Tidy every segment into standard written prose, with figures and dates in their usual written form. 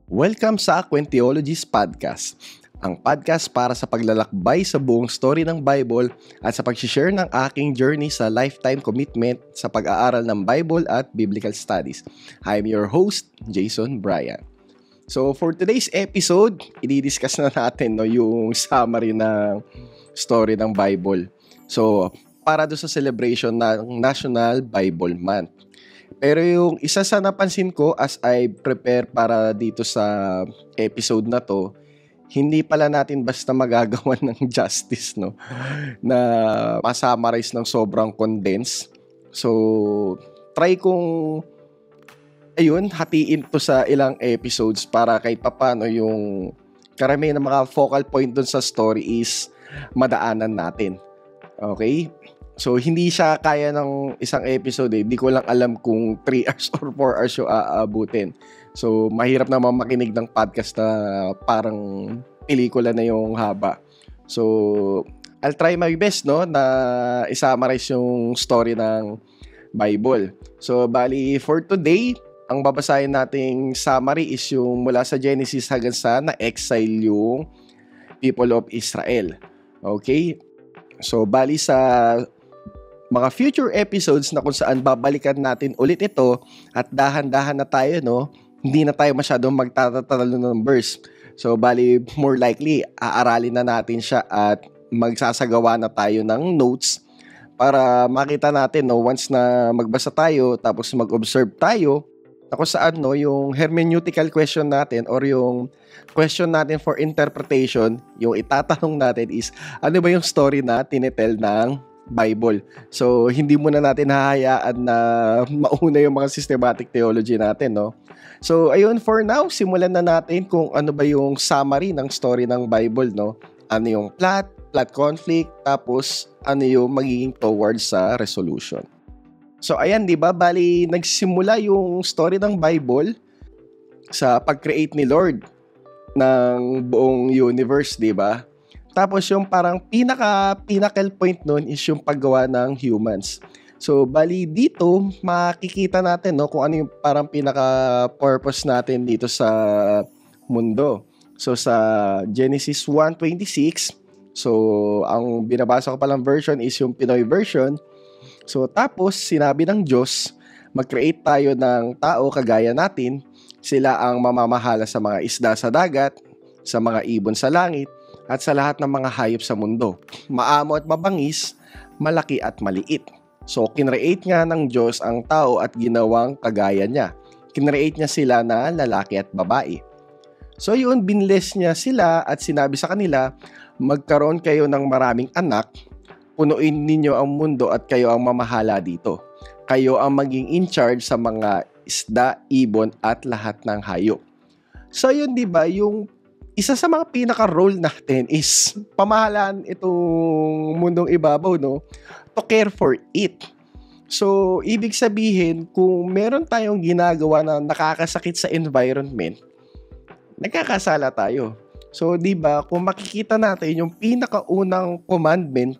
Welcome sa Quenteologies Podcast, ang podcast para sa paglalakbay sa buong story ng Bible at sa pag-share ng aking journey sa lifetime commitment sa pag-aaral ng Bible at Biblical Studies. I'm your host, Jason Bryan. So for today's episode, i-discuss na natin yung summary ng story ng Bible. So para doon sa celebration ng National Bible Month. Pero yung isa sa napansin ko as I prepare para dito sa episode na to, hindi pala natin basta magagawa ng justice, no? Na ma-summarize ng sobrang condense. So, try kong hatiin to sa ilang episodes para kahit papano yung karamihan ng mga focal point dun sa story is madaanan natin. Okay? So, hindi siya kaya ng isang episode eh. Hindi ko lang alam kung 3 hours or 4 hours yung aabutin. So, mahirap naman makinig ng podcast na parang pelikula na yung haba. So, I'll try my best, no, na i-summarize yung story ng Bible. So, bali, for today, ang babasahin nating summary is yung mula sa Genesis hanggang sa na-exile yung people of Israel. Okay? So, bali sa mga future episodes na kung saan babalikan natin ulit ito at dahan-dahan na tayo, no? Hindi na tayo masyadong magtatatalo ng verse. So, bali, more likely, aaralin na natin siya at magsasagawa na tayo ng notes para makita natin, no? Once na magbasa tayo, tapos mag-observe tayo, na kung saan, no, yung hermeneutical question natin or yung question natin for interpretation, yung itatanong natin is, ano ba yung story na tinitel ng Bible. So, hindi muna natin hahayaan na mauna yung mga systematic theology natin, no? So, ayun, for now, simulan na natin kung ano ba yung summary ng story ng Bible, no? Ano yung plot conflict, tapos ano yung magiging towards sa resolution. So, ayan, di ba? Bali, nagsimula yung story ng Bible sa pag-create ni Lord ng buong universe, di ba? Tapos yung parang pinaka-pinnacle point nun is yung paggawa ng humans. So, bali dito, makikita natin, no, kung ano yung parang pinaka-purpose natin dito sa mundo. So, sa Genesis 1:26, so, ang binabasa ko palang version is yung Pinoy version. So, tapos, sinabi ng Diyos, mag-create tayo ng tao kagaya natin. Sila ang mamamahala sa mga isda sa dagat, sa mga ibon sa langit, at sa lahat ng mga hayop sa mundo. Maamo at mabangis, malaki at maliit. So, kinreate nga ng Diyos ang tao at ginawang kagaya niya. Kinreate niya sila na lalaki at babae. So, yun, binless niya sila at sinabi sa kanila, magkaroon kayo ng maraming anak, punuin ninyo ang mundo at kayo ang mamahala dito. Kayo ang maging in charge sa mga isda, ibon at lahat ng hayop. So, yun, di ba, yung isa sa mga pinaka-role natin is pamahalaan itong mundong ibabaw, no? To care for it. So, ibig sabihin, kung meron tayong ginagawa na nakakasakit sa environment, nagkakasala tayo. So, di ba, kung makikita natin yung pinakaunang commandment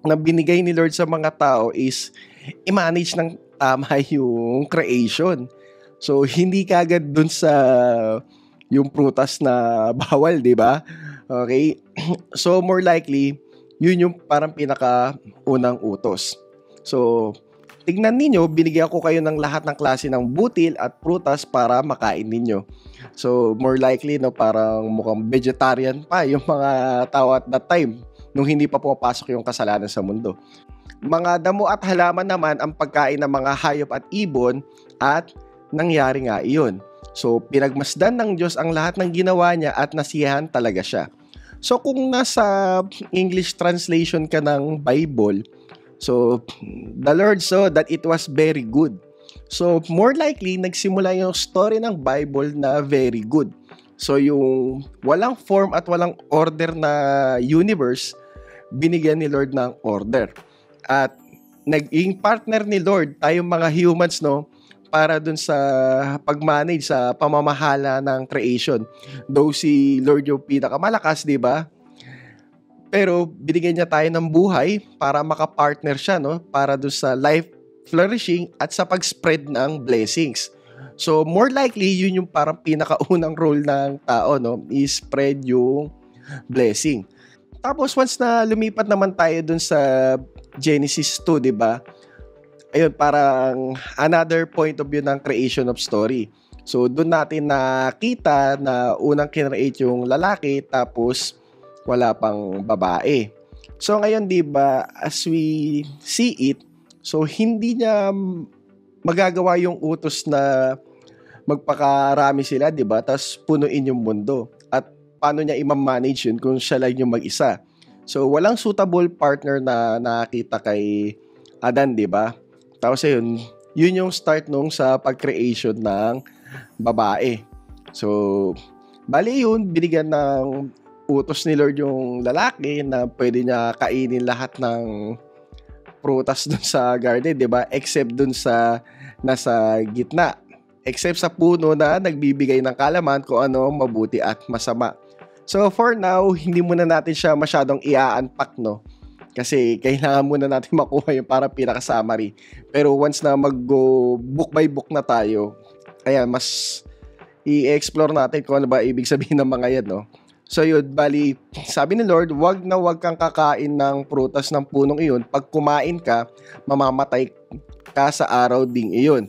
na binigay ni Lord sa mga tao is i-manage ng tama yung creation. So, hindi kagad dun sa yung prutas na bawal, di ba? Okay? So, more likely, yun yung parang pinaka-unang utos. So, tignan ninyo, binigyan ko kayo ng lahat ng klase ng butil at prutas para makain ninyo. So, more likely, no, parang mukhang vegetarian pa yung mga tao at that time, nung hindi pa pumapasok yung kasalanan sa mundo. Mga damo at halaman naman ang pagkain ng mga hayop at ibon at nangyari nga iyon. So, pinagmasdan ng Diyos ang lahat ng ginawa niya at nasiyahan talaga siya. So, kung nasa English translation ka ng Bible, so, the Lord saw that it was very good. So, more likely, nagsimula yung story ng Bible na very good. So, yung walang form at walang order na universe, binigyan ni Lord ng order. At naging partner ni Lord, tayong mga humans, no, para dun sa pag-manage sa pamamahala ng creation. Though si Lord yung pinakamalakas, di ba? Pero binigyan niya tayo ng buhay para makapartner siya, no? Para dun sa life flourishing at sa pag-spread ng blessings. So, more likely, yun yung parang pinakaunang role ng tao, no? I-spread yung blessing. Tapos, once na lumipat naman tayo dun sa Genesis 2, di ba? Ayun, parang another point of view ng creation of story. So, dun natin nakita na unang kinreate yung lalaki, tapos wala pang babae. So, ngayon, di ba, as we see it, so, hindi niya magagawa yung utos na magpakarami sila, di ba? Tapos punuin yung mundo. At paano niya i-manage yun kung siya lang yung mag-isa? So, walang suitable partner na nakita kay Adan, di ba? Tapos yun yung start nung sa pag-creation ng babae. So, bali yun, binigyan ng utos ni Lord yung lalaki na pwede niya kainin lahat ng prutas dun sa garden, di ba? Except dun sa nasa gitna. Except sa puno na nagbibigay ng kalaman kung ano mabuti at masama. So for now, hindi muna natin siya masyadong i-unpack, no? Kasi kailangan muna natin makuha yung para pinaka-summary. Pero once na mag-go book by book na tayo, ayan, mas i-explore natin kung ano ba ibig sabihin ng mga yan, no? So yun, bali, sabi ni Lord, wag kang kakain ng prutas ng punong iyon. Pag kumain ka, mamamatay ka sa araw ding iyon.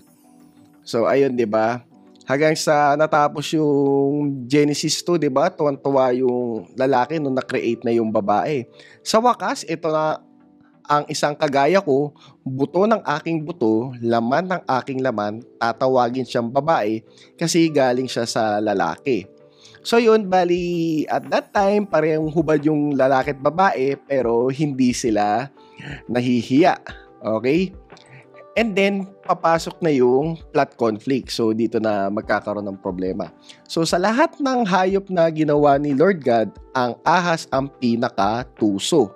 So, ayun, di ba? Hanggang sa natapos yung Genesis 2, di ba? Tuwan-tuwa yung lalaki nung na-create na yung babae. Sa wakas, ito na ang isang kagaya ko, buto ng aking buto, laman ng aking laman, tatawagin siyang babae kasi galing siya sa lalaki. So, yun, bali, at that time, parehong hubad yung lalaki at babae, pero hindi sila nahihiya. Okay? And then, papasok na yung plot conflict. So, dito na magkakaroon ng problema. So, sa lahat ng hayop na ginawa ni Lord God, ang ahas ang pinaka-tuso.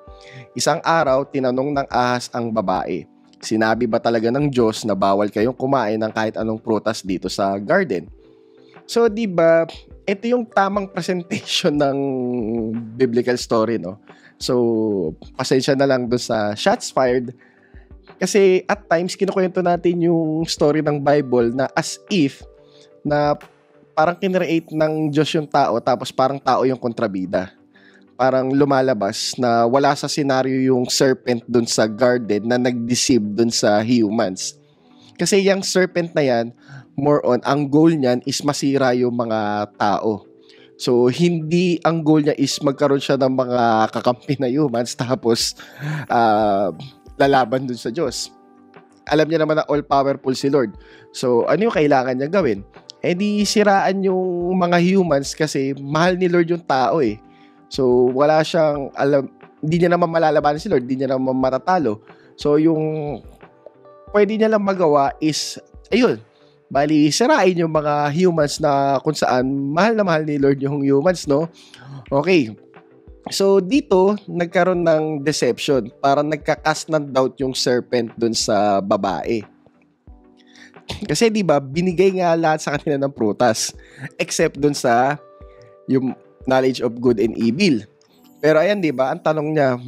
Isang araw, tinanong ng ahas ang babae, sinabi ba talaga ng Diyos na bawal kayong kumain ng kahit anong prutas dito sa garden? So, di ba, ito yung tamang presentation ng biblical story, no? So, pasensya na lang doon sa shots fired. Kasi at times, kinukwento natin yung story ng Bible na as if na parang kinreate ng Diyos yung tao tapos parang tao yung kontrabida. Parang lumalabas na wala sa senaryo yung serpent dun sa garden na nag-deceive dun sa humans. Kasi yung serpent na yan, more on, ang goal niyan is masira yung mga tao. So, hindi ang goal niya is magkaroon siya ng mga kakampi na humans tapos lalaban dun sa Diyos. Alam niya naman na all-powerful si Lord. So, ano yung kailangan niya gawin? Eh di siraan yung mga humans kasi mahal ni Lord yung tao eh. So, wala siyang alam, hindi niya naman malalabanan si Lord, hindi niya naman matatalo. So, yung pwede niya lang magawa is, ayun, bali, sirain yung mga humans na kung saan mahal na mahal ni Lord yung humans, no? Okay. So, dito, nagkaroon ng deception. Parang nagka-cast ng doubt yung serpent dun sa babae. Kasi, di ba, binigay nga lahat sa kanila ng prutas. Except dun sa yung knowledge of good and evil. Pero, ayan, di ba, ang tanong niya,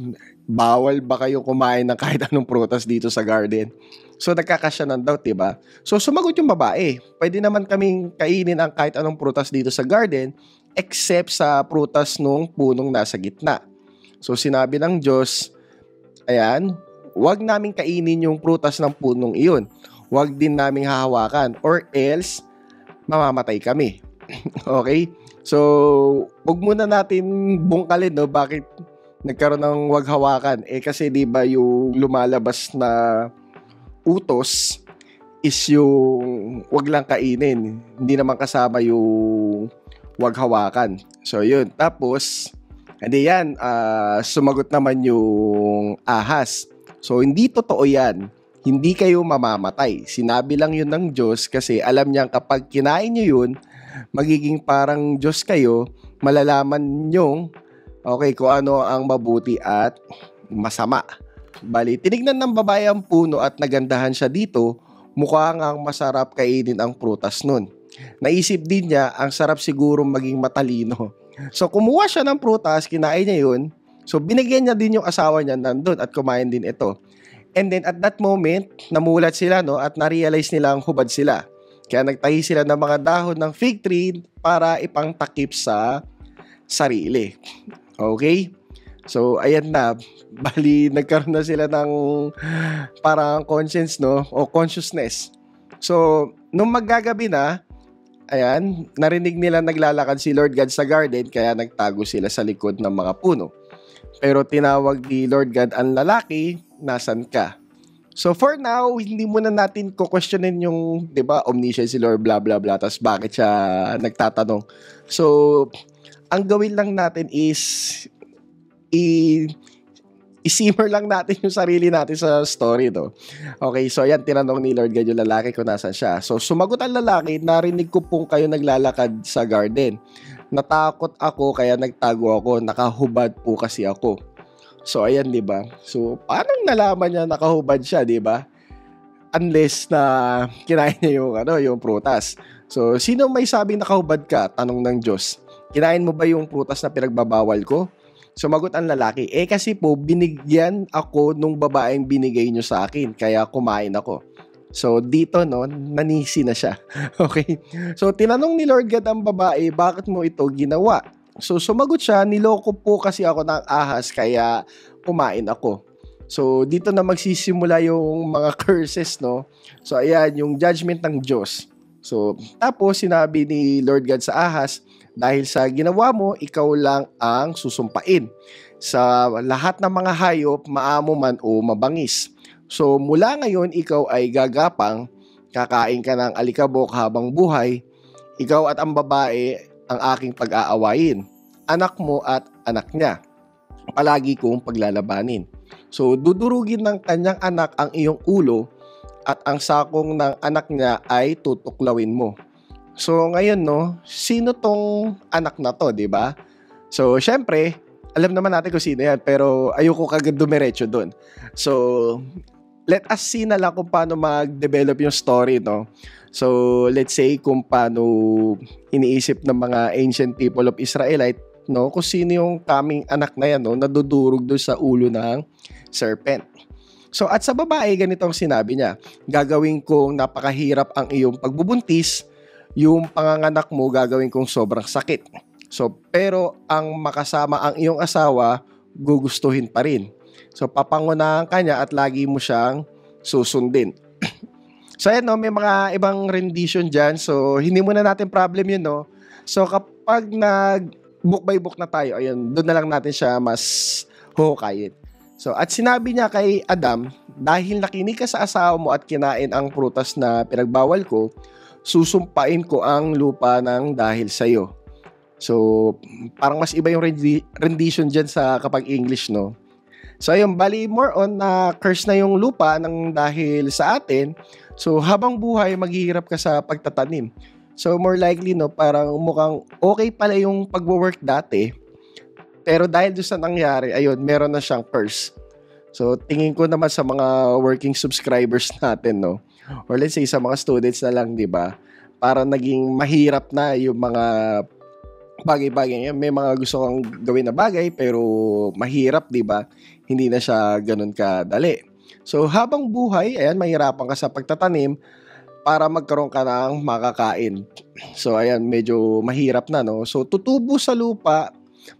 bawal ba kayo kumain ng kahit anong prutas dito sa garden? So, nagkakasya ng doubt, di ba? So, sumagot yung babae. Pwede naman kaming kainin ang kahit anong prutas dito sa garden, except sa prutas nung punong nasa gitna. So, sinabi ng Diyos, ayan, wag namin kainin yung prutas ng punong iyon. Wag din namin hahawakan or else, mamamatay kami. Okay? So, wag muna natin bungkalin, no? Bakit nagkaroon ng wag hawakan? Eh, kasi di ba yung lumalabas na utos is yung wag lang kainin. Hindi naman kasama yung wag hawakan. So, yun. Tapos, hindi yan. Sumagot naman yung ahas. So, hindi totoo yan. Hindi kayo mamamatay. Sinabi lang yun ng Diyos kasi alam niyang kapag kinain nyo yun, magiging parang Diyos kayo, malalaman nyo, okay, kung ano ang mabuti at masama. Bali, tinignan ng babae ang puno at nagandahan siya dito, mukhang ang masarap kainin ang prutas nun. Naisip din niya, ang sarap siguro maging matalino. So, kumuha siya ng prutas, kinain niya yun. So, binigyan niya din yung asawa niya nandun at kumain din ito. And then, at that moment, namulat sila, no? At na-realize nila ang hubad sila. Kaya nagtahi sila ng mga dahon ng fig tree para ipangtakip sa sarili. Okay? So, ayan na. Bali, nagkaroon na sila ng parang conscience, no? O consciousness. So, nung maggagabi na, ayan, narinig nila naglalakad si Lord God sa garden, kaya nagtago sila sa likod ng mga puno. Pero tinawag ni Lord God ang lalaki, nasan ka? So for now, hindi muna natin ko-questionin yung, 'di ba, omniscient si Lord, blah blah blah, tas bakit siya nagtatanong. So ang gawin lang natin is i-simmer lang natin yung sarili natin sa story, no? Okay, so ayan, tinanong ni Lord God yung lalaki kung nasan siya. So sumagot ang lalaki, narinig ko pong kayo naglalakad sa garden. Natakot ako kaya nagtago ako, nakahubad po kasi ako. So ayan, 'di ba? So parang nalaman niya nakahubad siya, 'di ba? Unless na kinain niya yung yung prutas. So sino may sabing nakahubad ka? Tanong ng Diyos. Kinain mo ba yung prutas na pinagbabawal ko? Sumagot ang lalaki, kasi po binigyan ako nung babaeng binigay niyo sa akin, kaya kumain ako. So dito nanisi na siya. Okay? So tinanong ni Lord God ang babae, bakit mo ito ginawa? So sumagot siya, niloko po kasi ako ng ahas kaya kumain ako. So dito na magsisimula yung mga curses, no? So ayan, yung judgment ng Diyos. So tapos sinabi ni Lord God sa ahas, dahil sa ginawa mo, ikaw lang ang susumpain. Sa lahat ng mga hayop, maamo man o mabangis. So mula ngayon, ikaw ay gagapang, kakain ka ng alikabok habang buhay, ikaw at ang babae ang aking pag-aawayin, anak mo at anak niya, palagi kong paglalabanin. So dudurugin ng kanyang anak ang iyong ulo at ang sakong ng anak niya ay tutuklawin mo. So ngayon, sino tong anak na to, di ba? So syempre, alam naman natin kung sino yan, pero ayoko kagad dumiretso doon. So let us see na lang kung paano mag-develop yung story, no? So, let's say kung paano iniisip ng mga ancient people of Israelite, no? Kung sino yung kaming anak na yan, nadudurog doon sa ulo ng serpent. So, at sa babae, ganito ang sinabi niya, gagawin kong napakahirap ang iyong pagbubuntis, yung panganganak mo gagawin kong sobrang sakit. So, pero ang makasama ang iyong asawa, gugustuhin pa rin. So, papangunahan ka niya at lagi mo siyang susundin. So, ayan, may mga ibang rendition dyan. So, hindi muna natin problem yun, no? So, kapag book by book na tayo, ayun, doon na lang natin siya mas huhukayin. So, at sinabi niya kay Adam, dahil nakinig ka sa asawa mo at kinain ang prutas na pinagbawal ko, susumpain ko ang lupa ng dahil sa'yo. So, parang mas iba yung rendition dyan sa kapag English, no? So ayun, bali more on na curse na yung lupa ng dahil sa atin. So habang buhay, maghihirap ka sa pagtatanim. So more likely, parang mukhang okay pala yung pagwo-work dati. Pero dahil doon sa nangyari, ayun, meron na siyang curse. So tingin ko naman sa mga working subscribers natin, no? Or let's say sa mga students na lang, di ba? Para naging mahirap na yung mga bagay-bagay. May mga gusto kang gawin na bagay pero mahirap, di ba? Hindi na siya ganun kadali. So habang buhay, ayan, mahirapan ka sa pagtatanim para magkaroon ka ng makakain. So ayan, medyo mahirap na, no? So tutubo sa lupa,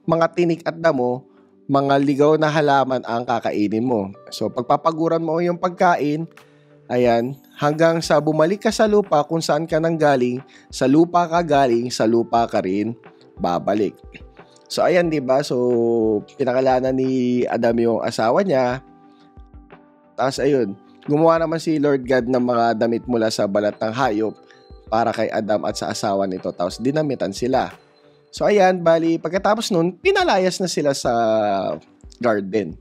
mga tinik at damo, mga ligaw na halaman ang kakainin mo. So pagpapaguran mo yung pagkain, ayan, hanggang sa bumalik ka sa lupa kung saan ka nang galing, sa lupa ka galing, sa lupa ka rin babalik. So ayan, 'di ba? So pinakalanan ni Adam yung asawa niya. Tapos ayun, gumawa naman si Lord God ng mga damit mula sa balat ng hayop para kay Adam at sa asawa nito. Tapos dinamitan sila. So ayan, bali pagkatapos nun, pinalayas na sila sa garden.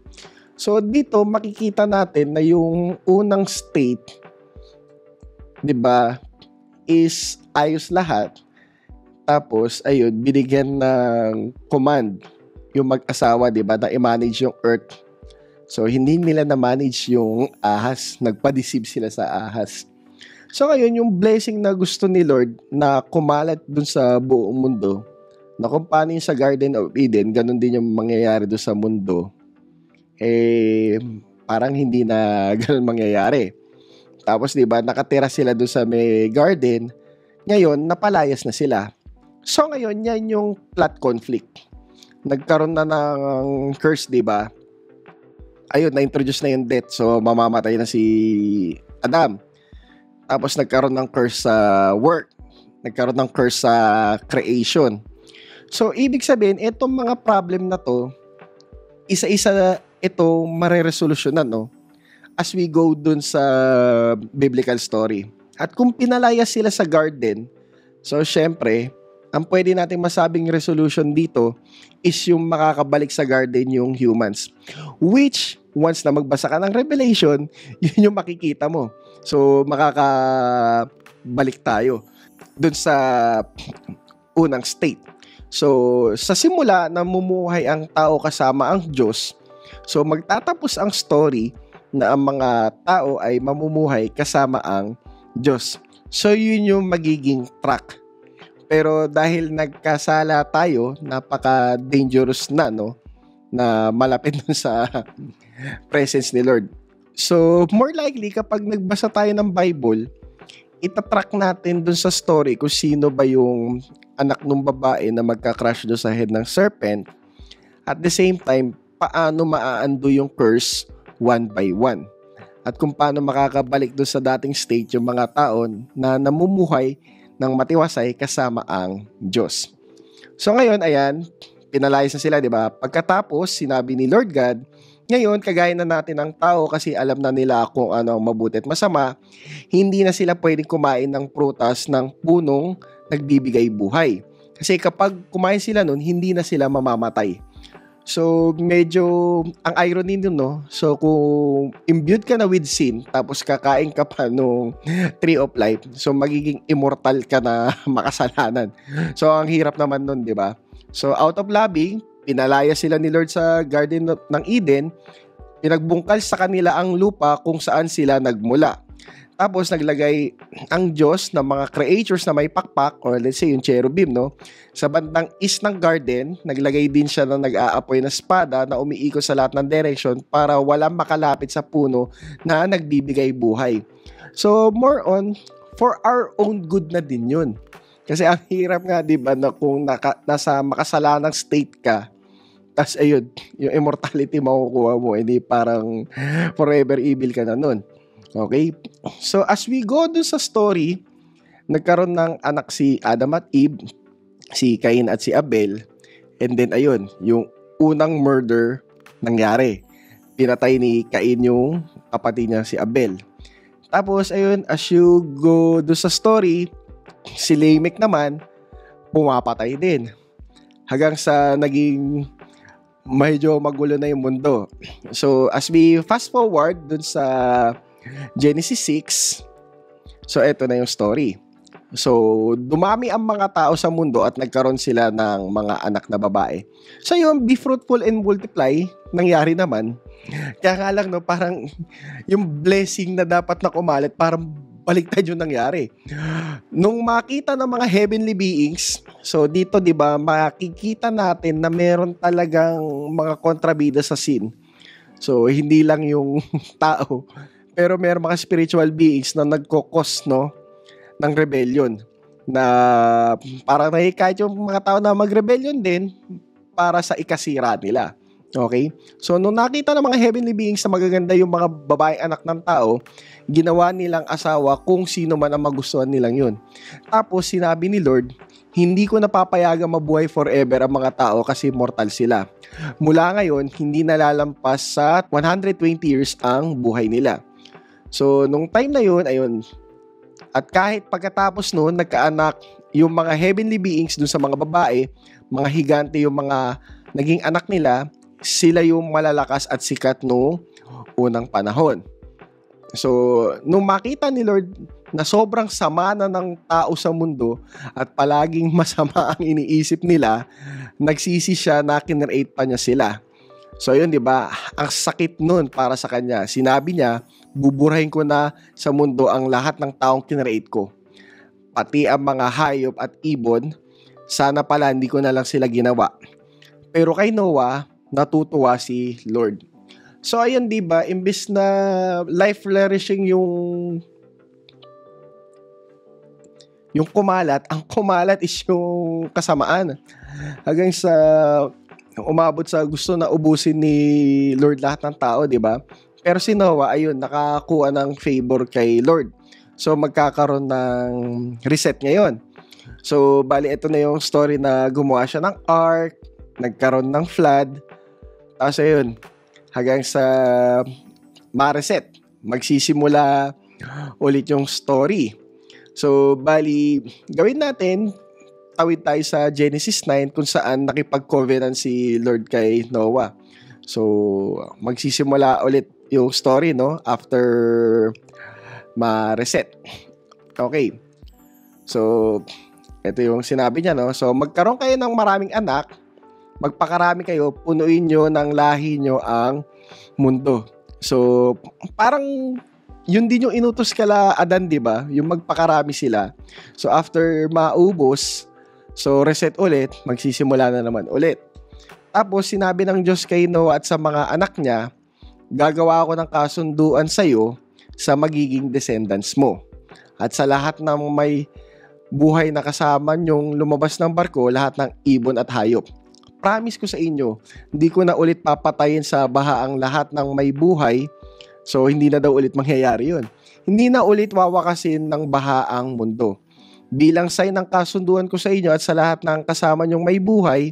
So dito makikita natin na yung unang state, 'di ba, is ayos lahat. Tapos, ayun, binigyan ng command yung mag-asawa, di ba, na i-manage yung earth. So, hindi nila na-manage yung ahas. Nagpa-deceive sila sa ahas. So, ngayon, yung blessing na gusto ni Lord na kumalat dun sa buong mundo, na kung paano yung sa Garden of Eden, ganun din yung mangyayari dun sa mundo, parang hindi na ganun mangyayari. Tapos, di ba, nakatira sila dun sa may garden, Ngayon, napalayas na sila. So ngayon, yan yung plot conflict. Nagkaroon na ng curse, di ba? Ayun, na-introduce na yung death. So, mamamatay na si Adam. Tapos, nagkaroon ng curse sa work. Nagkaroon ng curse sa creation. So, ibig sabihin, itong mga problem na to, isa-isa ito mareresolusyonan, no? As we go dun sa biblical story. At kung pinalayas sila sa garden, so, syempre, ang pwede natin masabing resolution dito is yung makakabalik sa garden yung humans. Which, once na magbasa ka ng Revelation, yun yung makikita mo. So, makakabalik tayo dun sa unang state. So, sa simula, namumuhay ang tao kasama ang Diyos. So, magtatapos ang story na ang mga tao ay mamumuhay kasama ang Diyos. So, yun yung magiging track. Pero dahil nagkasala tayo, napaka-dangerous na, no? Na malapit dun sa presence ni Lord. So, more likely, kapag nagbasa tayo ng Bible, itatrack natin dun sa story kung sino ba yung anak ng babae na magka-crush doon sa head ng serpent. At the same time, paano maa-undo yung curse one by one. At kung paano makakabalik doon sa dating state yung mga tao na namumuhay ng matiwasay kasama ang Diyos. So ngayon, ayan, pinalayas na sila, di ba? Pagkatapos, sinabi ni Lord God, ngayon, kagaya na natin ang tao kasi alam na nila kung ano ang mabuti at masama, hindi na sila pwedeng kumain ng prutas ng punong nagbibigay buhay. Kasi kapag kumain sila nun, hindi na sila mamamatay. So, medyo, ang irony nun, no? So, kung imbued ka na with sin, tapos kakain ka pa nung tree of life, so magiging immortal ka na makasalanan. So, ang hirap naman nun, di ba? So, out of loving, pinalaya sila ni Lord sa Garden ng Eden, pinagbungkal sa kanila ang lupa kung saan sila nagmula. Tapos naglagay ang Diyos ng mga creatures na may pakpak, or let's say yung cherubim, no? Sa bandang east ng garden, naglagay din siya na nag-aapoy na espada na umiikot sa lahat ng direction para walang makalapit sa puno na nagbibigay buhay. So more on, for our own good na din yun. Kasi ang hirap nga, di ba, na kung nasa makasalanang state ka, tas ayun, yung immortality makukuha mo, hindi parang forever evil ka na nun. Okay? So, as we go dun sa story, nagkaroon ng anak si Adam at Eve, si Cain at si Abel, and then, ayun, yung unang murder nangyari. Pinatay ni Cain yung kapatid niya si Abel. Tapos, ayun, as you go dun sa story, si Lamech naman, pumapatay din. Hanggang sa naging medyo magulo na yung mundo. So, as we fast forward dun sa Genesis 6, so eto na yung story. So, dumami ang mga tao sa mundo at nagkaroon sila ng mga anak na babae. So, yung be fruitful and multiply, nangyari naman. Kaya nga lang, no, parang yung blessing na dapat na kumalit, parang baliktad yung nangyari. Nung makita ng mga heavenly beings, so dito, di ba, makikita natin na meron talagang mga kontrabida sa sin. So, hindi lang yung tao, pero meron mga spiritual beings na nagkokos, no, ng rebellion. Na parang kahit yung mga tao na mag-rebellion din para sa ikasira nila. Okay? So, nung nakita ng mga heavenly beings na magaganda yung mga babae anak ng tao, ginawa nilang asawa kung sino man ang magustuhan nilang yun. Tapos, sinabi ni Lord, hindi ko napapayagang mabuhay forever ang mga tao kasi mortal sila. Mula ngayon, hindi nalalampas sa 120 years ang buhay nila. So, nung time na yun, ayun, at kahit pagkatapos noon, nagkaanak yung mga heavenly beings dun sa mga babae, mga higante yung mga naging anak nila, sila yung malalakas at sikat noong unang panahon. So, nung makita ni Lord na sobrang sama na ng tao sa mundo at palaging masama ang iniisip nila, nagsisi siya na kinreate pa niya sila. So, yun, di ba? Ang sakit nun para sa kanya. Sinabi niya, buburahin ko na sa mundo ang lahat ng taong kinreate ko. Pati ang mga hayop at ibon, sana pala hindi ko na lang sila ginawa. Pero kay Noah, natutuwa si Lord. So, ayun, di ba? Imbis na life flourishing yung yung kumalat, ang kumalat is yung kasamaan. Hanggang sa umabot sa gusto na ubusin ni Lord lahat ng tao, di ba? Pero si Noah, ayun, nakakuha ng favor kay Lord. So, magkakaroon ng reset ngayon. So, bali, ito na yung story na gumawa siya ng ark, nagkaroon ng flood, tapos ayun, hanggang sa ma-reset, magsisimula ulit yung story. So, bali, gawin natin, tawid tayo sa Genesis 9 kung saan nakipag-covenant si Lord kay Noah. So, magsisimula ulit yung story, no? After ma-reset. Okay. So, ito yung sinabi niya, no? So, magkaroon kayo ng maraming anak, magpakarami kayo, punuin nyo ng lahi nyo ang mundo. So, parang yun din yung inutos kala Adan, di ba? Yung magpakarami sila. So, after maubos, so reset ulit, magsisimula na naman ulit. Tapos, sinabi ng Diyos kay Noah at sa mga anak niya, gagawa ako ng kasunduan sa'yo sa magiging descendants mo. At sa lahat ng may buhay na kasama yung lumabas ng barko, lahat ng ibon at hayop. Promise ko sa inyo, hindi ko na ulit papatayin sa baha ang lahat ng may buhay. So, hindi na daw ulit mangyayari yun. Hindi na ulit wawakasin ng baha ang mundo. Bilang sign ng kasunduan ko sa inyo at sa lahat ng kasama nyong may buhay,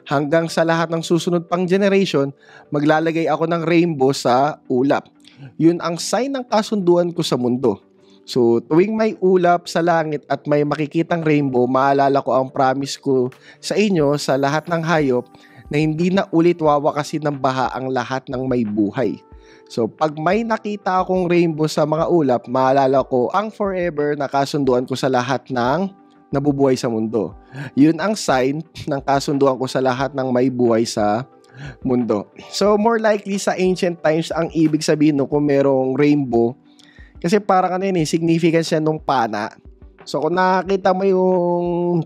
hanggang sa lahat ng susunod pang generation, maglalagay ako ng rainbow sa ulap. Yun ang sign ng kasunduan ko sa mundo. So, tuwing may ulap sa langit at may makikitang rainbow, maalala ko ang promise ko sa inyo sa lahat ng hayop na hindi na ulit wawakasin ng baha ang lahat ng may buhay. So, pag may nakita akong rainbow sa mga ulap, maalala ko ang forever na kasunduan ko sa lahat ng nabubuhay sa mundo. Yun ang sign ng kasunduan ko sa lahat ng may buhay sa mundo. So, more likely sa ancient times, ang ibig sabihin no, kung merong rainbow, kasi parang significance siya nung pana. So, kung nakakita mo yung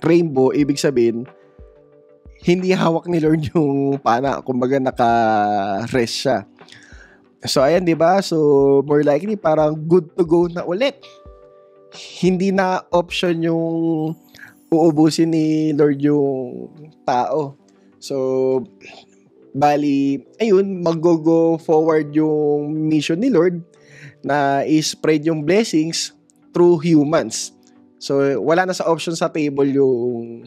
rainbow, ibig sabihin, hindi hawak ni Lord yung pana. Kumbaga, naka-rest siya. So, ayan, di ba? So, more likely, parang good to go na ulit. Hindi na option yung uubusin ni Lord yung tao. So, bali, ayun, mag-go forward yung mission ni Lord na i-spread yung blessings through humans. So, wala na sa option sa table yung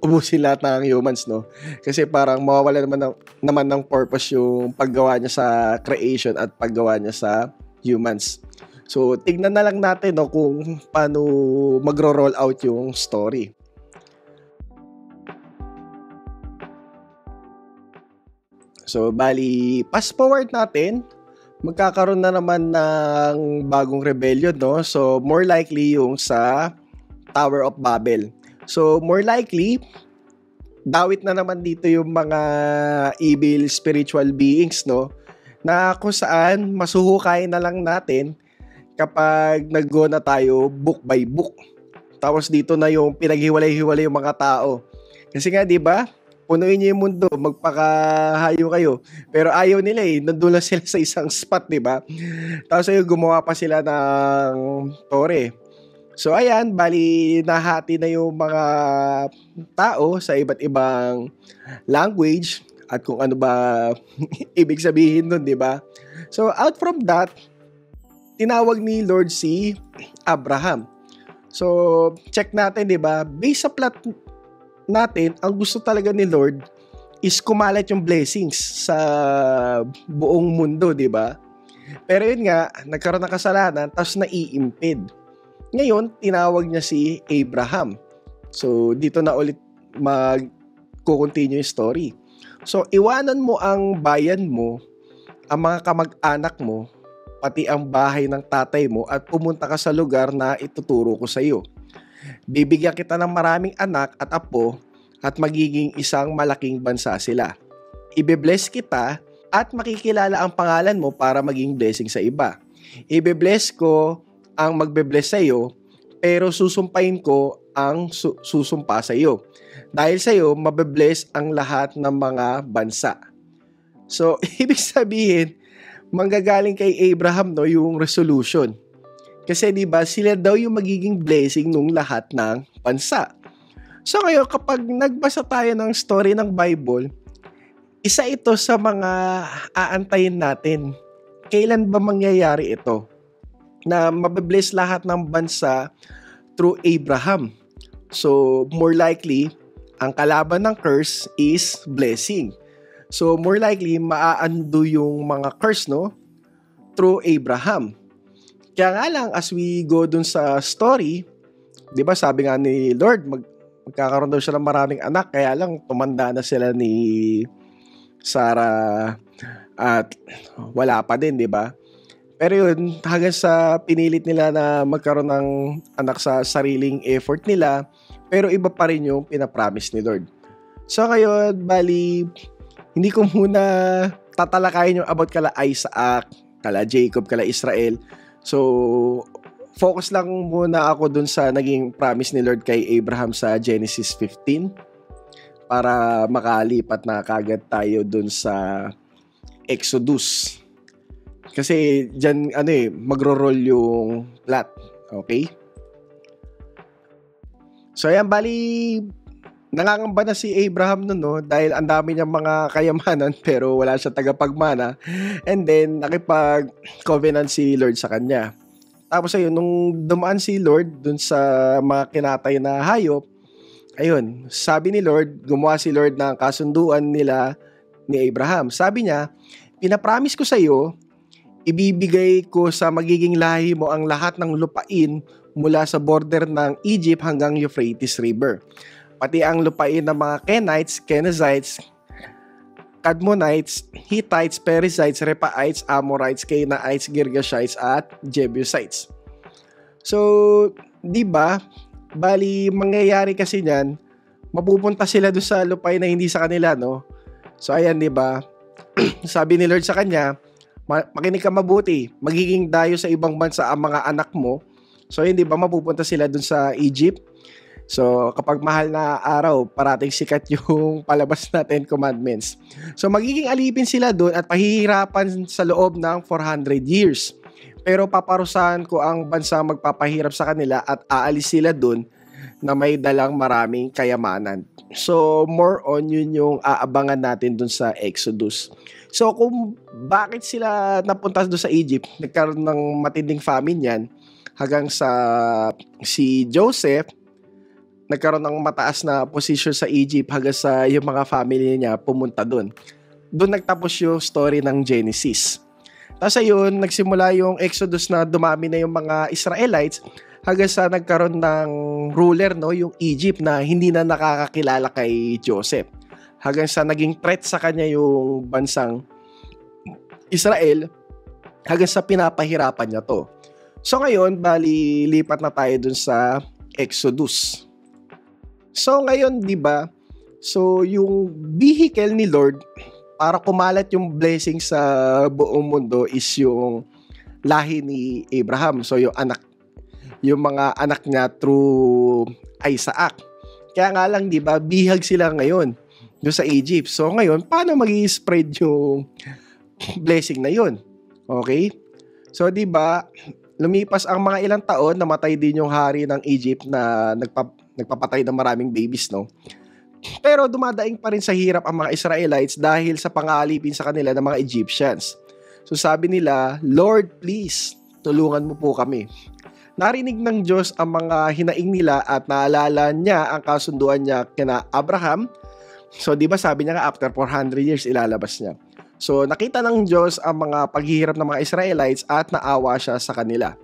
ubusin lahat ng humans, no? Kasi parang mawawala naman ng purpose yung paggawa niya sa creation at paggawa niya sa humans. So, tignan na lang natin, no, kung paano magro-roll out yung story. So, bali, fast forward natin, magkakaroon na naman ng bagong rebellion, no? So, more likely yung sa Tower of Babel. So, more likely, dawit na naman dito yung mga evil spiritual beings, no? Na kung saan, masuhukay na lang natin kapag nag-go na tayo book by book. Tapos dito na yung pinaghiwalay-hiwalay yung mga tao. Kasi nga, di ba? Punuin niyo yung mundo, magpakahayo kayo. Pero ayaw nila nandun lang sila sa isang spot, di ba? Tapos ayun, gumawa pa sila ng tore. So ayan, bali nahati na yung mga tao sa iba't ibang language at kung ano ba ibig sabihin nun, di ba? So out from that, tinawag ni Lord si Abraham. So check natin, di ba? Based sa plot natin, ang gusto talaga ni Lord is kumalat yung blessings sa buong mundo, di ba? Pero yun nga, nagkaroon ng kasalanan, tapos nai-impede. Ngayon, tinawag niya si Abraham. So, dito na ulit mag-continue yung story. So, iwanan mo ang bayan mo, ang mga kamag-anak mo, pati ang bahay ng tatay mo at pumunta ka sa lugar na ituturo ko sa iyo. Bibigyan kita ng maraming anak at apo at magiging isang malaking bansa sila. Ibe-bless kita at makikilala ang pangalan mo para maging blessing sa iba. Ibe-bless ko ang magbe-bless sa iyo, pero susumpain ko ang susumpa sa iyo. Dahil sa iyo, mabe-bless ang lahat ng mga bansa. So, ibig sabihin, manggagaling kay Abraham, no, yung resolution. Kasi 'di ba, sila daw yung magiging blessing nung lahat ng bansa. So ngayon kapag nagbasa tayo ng story ng Bible, isa ito sa mga aantayin natin. Kailan ba mangyayari ito? Na mabibless lahat ng bansa through Abraham. So more likely, ang kalaban ng curse is blessing. So more likely, maa-undo yung mga curse, no? Through Abraham. Kaya nga lang, as we go dun sa story, di ba sabi nga ni Lord, magkakaroon daw siya ng maraming anak, kaya lang tumanda na sila ni Sarah at wala pa din, di ba? Pero yun, hanggang sa pinilit nila na magkaroon ng anak sa sariling effort nila, pero iba pa rin yung pinapromise ni Lord. So ngayon, bali, hindi ko muna tatalakayin yung about kala Isaac, kala Jacob, kala Israel. So, focus lang muna ako dun sa naging promise ni Lord kay Abraham sa Genesis 15 para makalipat na kagad tayo dun sa Exodus. Kasi dyan, magro-roll yung plot. Okay? So, ayan, bali, nangangamba na si Abraham nun, no? Dahil ang dami niyang mga kayamanan pero wala siya tagapagmana. And then, nakipag-covenant si Lord sa kanya. Tapos ayun, nung dumaan si Lord dun sa mga kinatay na hayop, ayun, sabi ni Lord, gumawa si Lord ng kasunduan nila ni Abraham. Sabi niya, pinapromise ko sa iyo, ibibigay ko sa magiging lahi mo ang lahat ng lupain mula sa border ng Egypt hanggang Euphrates River. Pati ang lupain ng mga Kenites, Kenizzites, Kadmonites, Hittites, Perizzites, Repaites, Amorites, Canaites, Girgashites, at Jebusites. So, di ba? Bali, mangyayari kasi niyan, mapupunta sila doon sa lupain na hindi sa kanila, no? So, ayan, di ba? Sabi ni Lord sa kanya, makinig ka mabuti, magiging dayo sa ibang bansa ang mga anak mo. So, yun, di ba? Mapupunta sila doon sa Egypt. So, kapag mahal na araw, parating sikat yung palabas na 10 Commandments. So, magiging alipin sila doon at pahihirapan sa loob ng 400 years. Pero paparusahan ko ang bansa magpapahirap sa kanila at aalis sila doon na may dalang maraming kayamanan. So, more on yun yung aabangan natin doon sa Exodus. So, kung bakit sila napunta doon sa Egypt, nagkaroon ng matinding famine yan, hanggang sa si Joseph, nagkaroon ng mataas na position sa Egypt hanggang sa yung mga family niya pumunta doon. Doon nagtapos yung story ng Genesis. Tapos ayun, nagsimula yung Exodus na dumami na yung mga Israelites hanggang sa nagkaroon ng ruler, no, yung Egypt na hindi na nakakakilala kay Joseph. Hanggang sa naging threat sa kanya yung bansang Israel hanggang sa pinapahirapan niya to. So ngayon, bali lipat na tayo dun sa Exodus. So ngayon, 'di ba? So yung vehicle ni Lord para kumalat yung blessing sa buong mundo is yung lahi ni Abraham. So yung mga anak niya through Isaac. Kaya nga lang, 'di ba, bihag sila ngayon doon sa Egypt. So ngayon, paano magi-spread yung blessing na 'yon? Okay? So 'di ba, lumipas ang mga ilang taon, namatay din yung hari ng Egypt na nagpapatay ng maraming babies, no? Pero dumadaing pa rin sa hirap ang mga Israelites dahil sa pangalipin sa kanila ng mga Egyptians. So sabi nila, Lord, please, tulungan mo po kami. Narinig ng Diyos ang mga hinaing nila at naalala niya ang kasunduan niya kina Abraham. So di ba sabi niya nga after 400 years ilalabas niya. So nakita ng Diyos ang mga paghihirap ng mga Israelites at naawa siya sa kanila.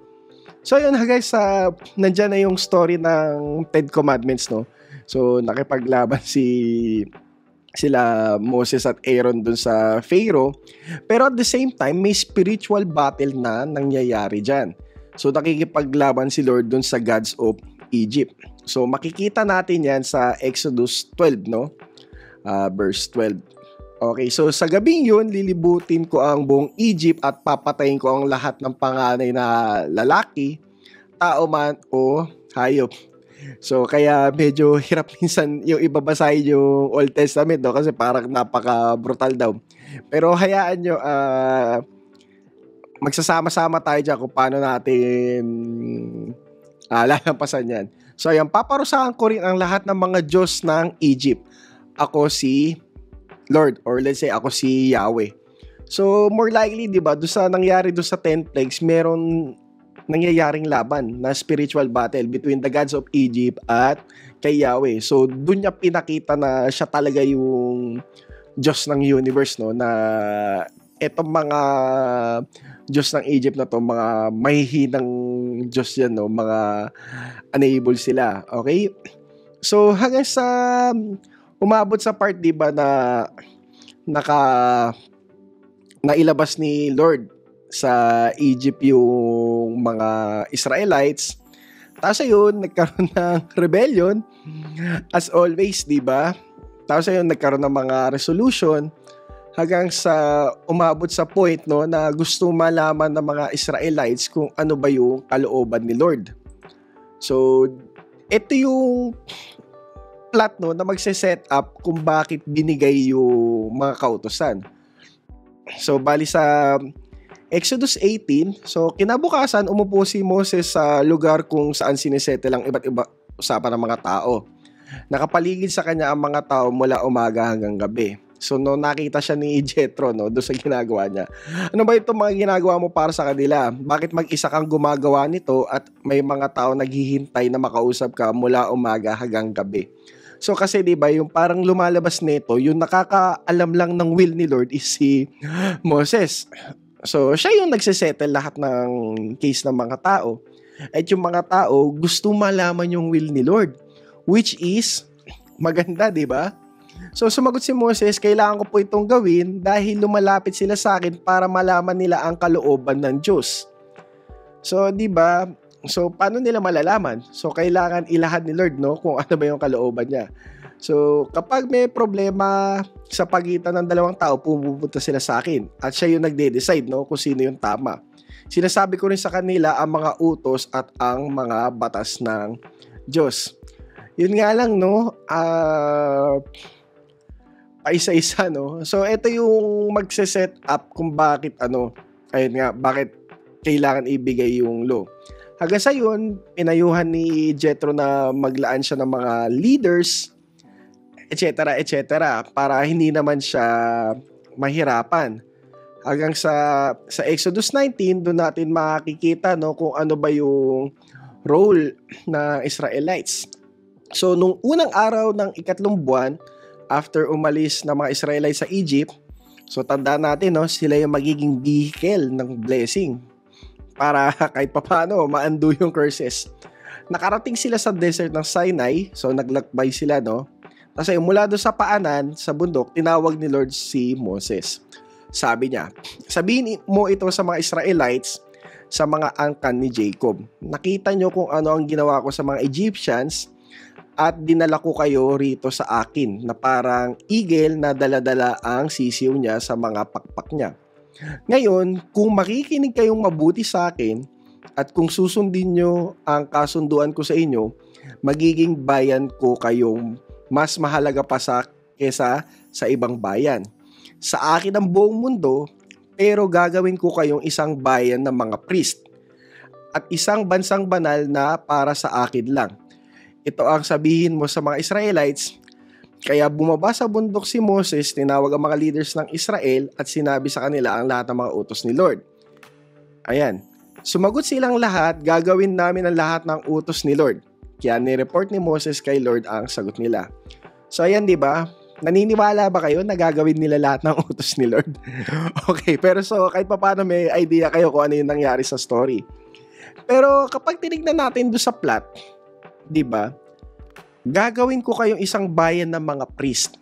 So yun guys, nandyan na yung story ng 10 Commandments, no? So nakipaglaban sila Moses at Aaron dun sa Pharaoh. Pero at the same time, may spiritual battle na nangyayari dyan. So nakikipaglaban si Lord dun sa gods of Egypt. So makikita natin yan sa Exodus 12, no? Verse 12. Okay, so sa gabing yun, lilibutin ko ang buong Egypt at papatayin ko ang lahat ng panganay na lalaki, tao man o hayop. So kaya medyo hirap minsan yung ibabasahin yung Old Testament, no? Kasi parang napaka-brutal daw. Pero hayaan nyo, magsasama-sama tayo dyan kung paano natin lalampasan yan. So ayan, paparusahan ko rin ang lahat ng mga Diyos ng Egypt. Ako si Lord, or let's say ako si Yahweh. So more likely, di ba, doon sa nangyari doon sa 10 plagues, meron nangyayaring laban na spiritual battle between the gods of Egypt at kay Yahweh. So doon niya pinakita na siya talaga yung Diyos ng universe, no, na etong mga Diyos ng Egypt na to, mga mahihinang Diyos yan, no, mga unable sila. Okay? So hanggang sa umabot sa part, di ba, na nailabas ni Lord sa Egypt yung mga Israelites. Tapos ayun, nagkaroon ng rebellion as always, di ba? Tapos ayun, nagkaroon ng mga resolution hanggang sa umabot sa point, no, na gusto malaman ng mga Israelites kung ano ba yung kalooban ni Lord. So ito yung plot, no, na magse-set up kung bakit binigay yung mga kautusan. So bali sa Exodus 18, so kinabukasan umupo si Moses sa lugar kung saan sinisettle ang iba't iba usapan ng mga tao. Nakapaligid sa kanya ang mga tao mula umaga hanggang gabi. So no, nakita siya ni Jethro, no, doon sa ginagawa niya. Ano ba itong mga ginagawa mo para sa kanila? Bakit mag-isa kang gumagawa nito at may mga tao naghihintay na makausap ka mula umaga hanggang gabi? So kasi 'di ba, yung parang lumalabas nito, yung nakakaalam lang ng will ni Lord is si Moses. So siya yung nagsesettle lahat ng case ng mga tao. At yung mga tao gusto malaman yung will ni Lord, which is maganda, 'di ba? So sumagot si Moses, kailangan ko po itong gawin dahil lumalapit sila sa akin para malaman nila ang kalooban ng Diyos. So 'di ba? So paano nila malalaman? So kailangan ilahad ni Lord, no, kung ano ba yung kalooban niya. So kapag may problema sa pagitan ng dalawang tao, pupunta sila sa akin at siya yung nagde-decide, no, kung sino yung tama. Sinasabi ko rin sa kanila ang mga utos at ang mga batas ng Diyos. Yun nga lang, no, paisa-isa, no. So ito yung magse-set up kung bakit ayun nga, bakit kailangan ibigay yung law. Hanggang sa yun, pinayuhan ni Jethro na maglaan siya ng mga leaders, etc., etc., para hindi naman siya mahirapan. Hanggang sa Exodus 19, doon natin makikita, no, kung ano ba yung role ng Israelites. So nung unang araw ng 3 buwan after umalis ng mga Israelites sa Egypt, so tandaan natin, no, sila yung magiging vehicle ng blessing para kahit papaano ma-undo yung curses. Nakarating sila sa desert ng Sinai, so naglakbay sila, no. Kasi mula doon sa paanan, sa bundok, tinawag ni Lord si Moses. Sabi niya, sabihin mo ito sa mga Israelites, sa mga angkan ni Jacob. Nakita nyo kung ano ang ginawa ko sa mga Egyptians at dinala ko kayo rito sa akin na parang eagle na daladala ang sisiw niya sa mga pakpak niya. Ngayon, kung makikinig kayong mabuti sa akin at kung susundin nyo ang kasunduan ko sa inyo, magiging bayan ko kayong mas mahalaga pa kesa sa ibang bayan. Sa akin ang buong mundo, pero gagawin ko kayong isang bayan ng mga priest at isang bansang banal na para sa akin lang. Ito ang sabihin mo sa mga Israelites. Kaya bumaba sa bundok si Moses, tinawag ang mga leaders ng Israel at sinabi sa kanila ang lahat ng mga utos ni Lord. Ayan. Sumagot silang lahat, gagawin namin ang lahat ng utos ni Lord. Kaya ni-report ni Moses kay Lord ang sagot nila. So ayan, di ba? Naniniwala ba kayo na gagawin nila lahat ng utos ni Lord? Okay, pero so kahit pa paano may idea kayo kung ano yung nangyari sa story. Pero kapag tinignan natin doon sa plot, di ba? Gagawin ko kayong isang bayan ng mga priest.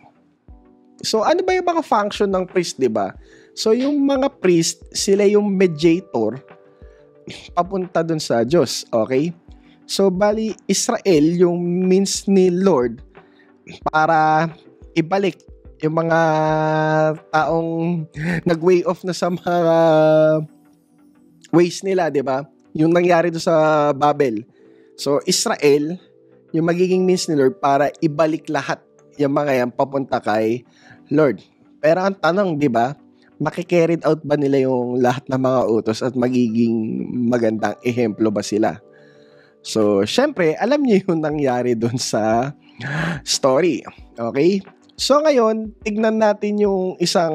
So ano ba yung mga function ng priest, di ba? So yung mga priest, sila yung mediator papunta dun sa Diyos, okay? So bali Israel yung means ni Lord para ibalik yung mga taong nag-way off na sa mga ways nila, di ba? Yung nangyari doon sa Babel. So Israel yung magiging means ni Lord para ibalik lahat yung mga yan papunta kay Lord. Pero ang tanong, di ba, Maki-carried out ba nila yung lahat ng mga utos at magiging magandang ehemplo ba sila? So, syempre, alam niyo yung nangyari dun sa story. Okay? So, ngayon, tignan natin yung isang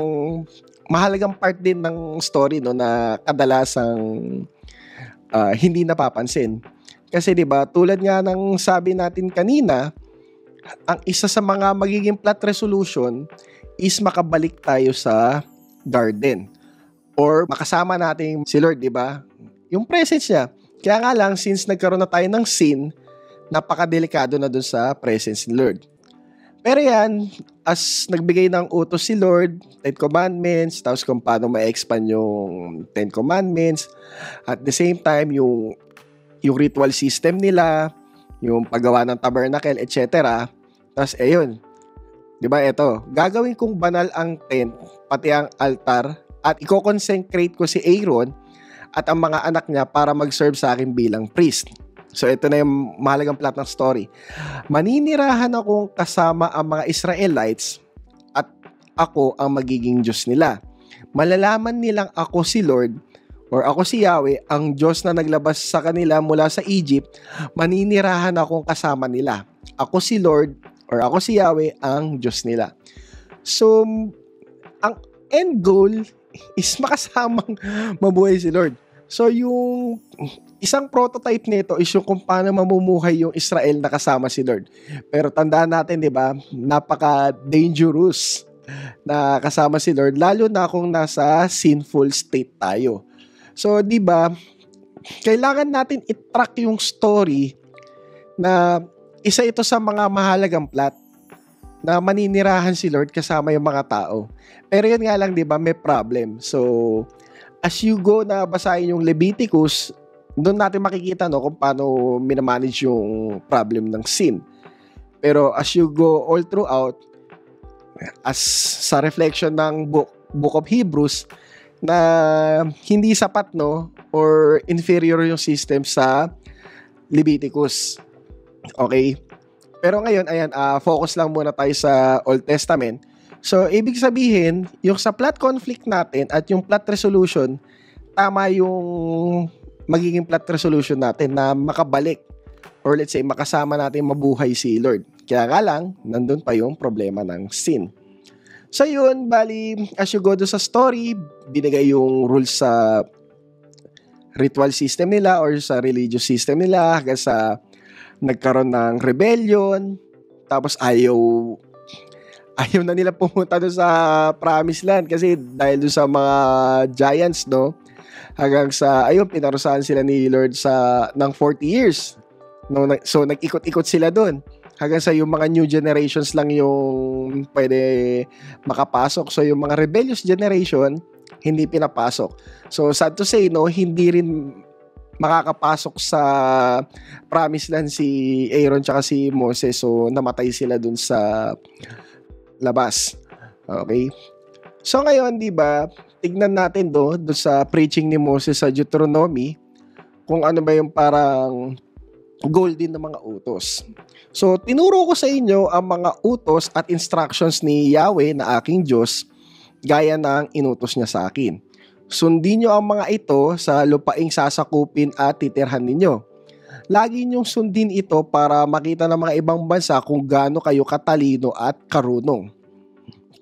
mahalagang part din ng story no, na kadalasang hindi napapansin. Kasi 'di ba, tulad nga ng sabi natin kanina, ang isa sa mga magiging plot resolution is makabalik tayo sa garden or makasama natin si Lord, 'di ba? Yung presence niya. Kaya nga lang since nagkaroon na tayo ng sin, napakadelikado na dun sa presence ni Lord. Pero yan, as nagbigay ng utos si Lord, 10 Commandments, tapos kung paano ma-expand yung 10 Commandments, at the same time, yung ritual system nila, yung paggawa ng tabernacle, etc. Tapos, ayun, di ba, ito, gagawin kong banal ang tent, pati ang altar, at i-consecrate ko si Aaron at ang mga anak niya para mag-serve sa akin bilang priest. So, ito na yung mahalagang plot ng story. Maninirahan akong kasama ang mga Israelites at ako ang magiging Diyos nila. Malalaman nilang ako si Lord or ako si Yahweh, ang Diyos na naglabas sa kanila mula sa Egypt. Maninirahan akong kasama nila. Ako si Lord or ako si Yahweh, ang Diyos nila. So, ang end goal is makasamang mabuhay si Lord. So, yung isang prototype nito is yung kung paano mamumuhay yung Israel na kasama si Lord. Pero tandaan natin, di ba, napaka-dangerous na kasama si Lord, lalo na kung nasa sinful state tayo. So, di ba, kailangan natin i-track yung story na isa ito sa mga mahalagang plot na maninirahan si Lord kasama yung mga tao. Pero yun nga lang, di ba, may problem. So, as you go na basahin yung Leviticus, doon natin makikita no, kung paano minamanage yung problem ng sin. Pero as you go all throughout, as sa reflection ng book of Hebrews, na hindi sapat no, or inferior yung system sa Leviticus. Okay? Pero ngayon, ayan, focus lang muna tayo sa Old Testament. So, ibig sabihin, yung sa plot conflict natin at yung plot resolution, tama yung magiging plot resolution natin na makabalik or let's say makasama natin mabuhay si Lord. Kaya nga lang, nandun pa yung problema ng sin. So yun, bali, as you go do sa story, binigay yung rules sa ritual system nila or sa religious system nila hanggang sa nagkaroon ng rebellion, tapos ayaw na nila pumunta doon sa Promised Land kasi dahil doon sa mga giants, no? Hanggang sa, ayun, pinarusahan sila ni Lord ng 40 years. No? So, nag-ikot-ikot sila doon. Hanggang sa yung mga new generations lang yung pwede makapasok. So, yung mga rebellious generation, hindi pinapasok. So, sad to say, no, hindi rin makakapasok sa Promised Land si Aaron tsaka si Moses. So, namatay sila doon sa labas. Okay? So ngayon, di ba, tignan natin doon sa preaching ni Moses sa Deuteronomy kung ano ba yung parang goal din ng mga utos. So, tinuro ko sa inyo ang mga utos at instructions ni Yahweh na aking Diyos gaya ng inutos niya sa akin. Sundin nyo ang mga ito sa lupaing sasakupin at titirhan ninyo. Lagi nyong sundin ito para makita ng mga ibang bansa kung gaano kayo katalino at karunong.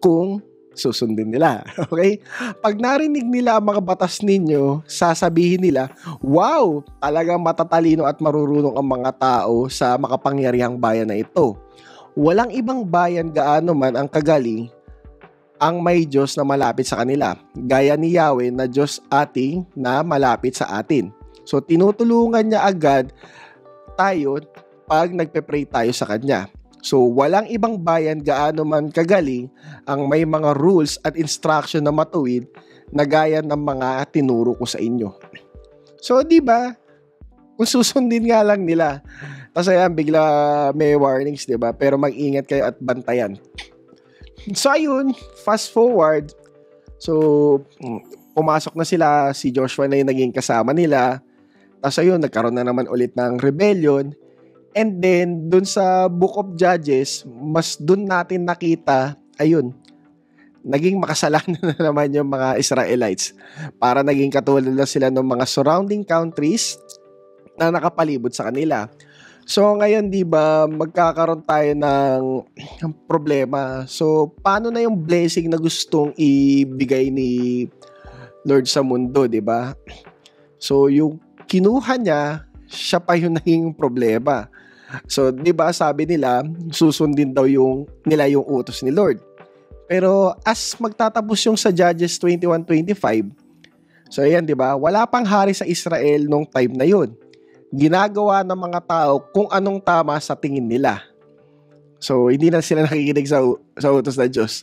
Kung susundin nila. Okay? Pag narinig nila ang mga batas ninyo, sasabihin nila, wow, talagang matatalino at marurunong ang mga tao sa makapangyarihang bayan na ito. Walang ibang bayan gaano man ang kagaling ang may Diyos na malapit sa kanila. Gaya ni Yahweh na Diyos ating na malapit sa atin. So, tinutulungan niya agad tayo pag nagpe-pray tayo sa Kanya. So, walang ibang bayan gaano man kagaling ang may mga rules at instruction na matuwid na gaya ng mga tinuro ko sa inyo. So, di ba? Kung susundin nga lang nila. Tapos ayan, bigla may warnings, di ba? Pero mag-ingat kayo at bantayan. So, ayun, fast forward. So, pumasok na sila, si Joshua na yung naging kasama nila. Tapos ayun, nagkaroon na naman ulit ng rebellion. And then, dun sa Book of Judges, mas dun natin nakita, ayun, naging makasalanan na naman yung mga Israelites para naging katulad na sila ng mga surrounding countries na nakapalibot sa kanila. So ngayon, di ba, magkakaroon tayo ng problema. So paano na yung blessing na gustong ibigay ni Lord sa mundo, di ba? So yung kinuha niya, siya pa yung naging problema. So di ba sabi nila, susundin daw nila yung utos ni Lord. Pero as magtatapos yung sa Judges 21:25, so ayan, di ba, wala pang hari sa Israel nung time na yun. Ginagawa ng mga tao kung anong tama sa tingin nila. So, hindi na sila nakikinig sa utos ng Diyos.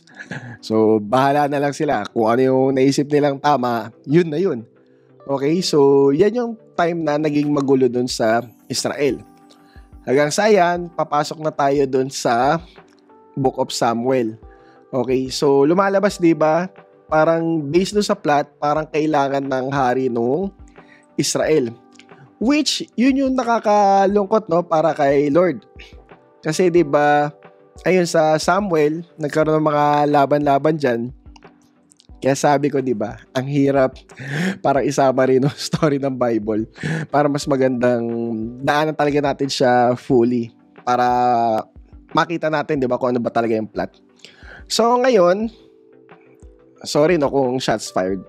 So, bahala na lang sila. Kung ano yung naisip nilang tama, yun na yun. Okay? So, yan yung time na naging magulo dun sa Israel. Hanggang sa yan, papasok na tayo dun sa Book of Samuel. Okay? So, lumalabas, di ba? Parang based dun sa plot, parang kailangan ng hari nung Israel. Which, yun yung nakakalungkot, no, para kay Lord. Kasi, di ba, ayun sa Samuel, nagkaroon ng mga laban-laban dyan. Kaya sabi ko, di ba, ang hirap parang isama rin yung story ng Bible para mas magandang daanan talaga natin siya fully para makita natin, di ba, kung ano ba talaga yung plot. So, ngayon, sorry, no, kung shots fired.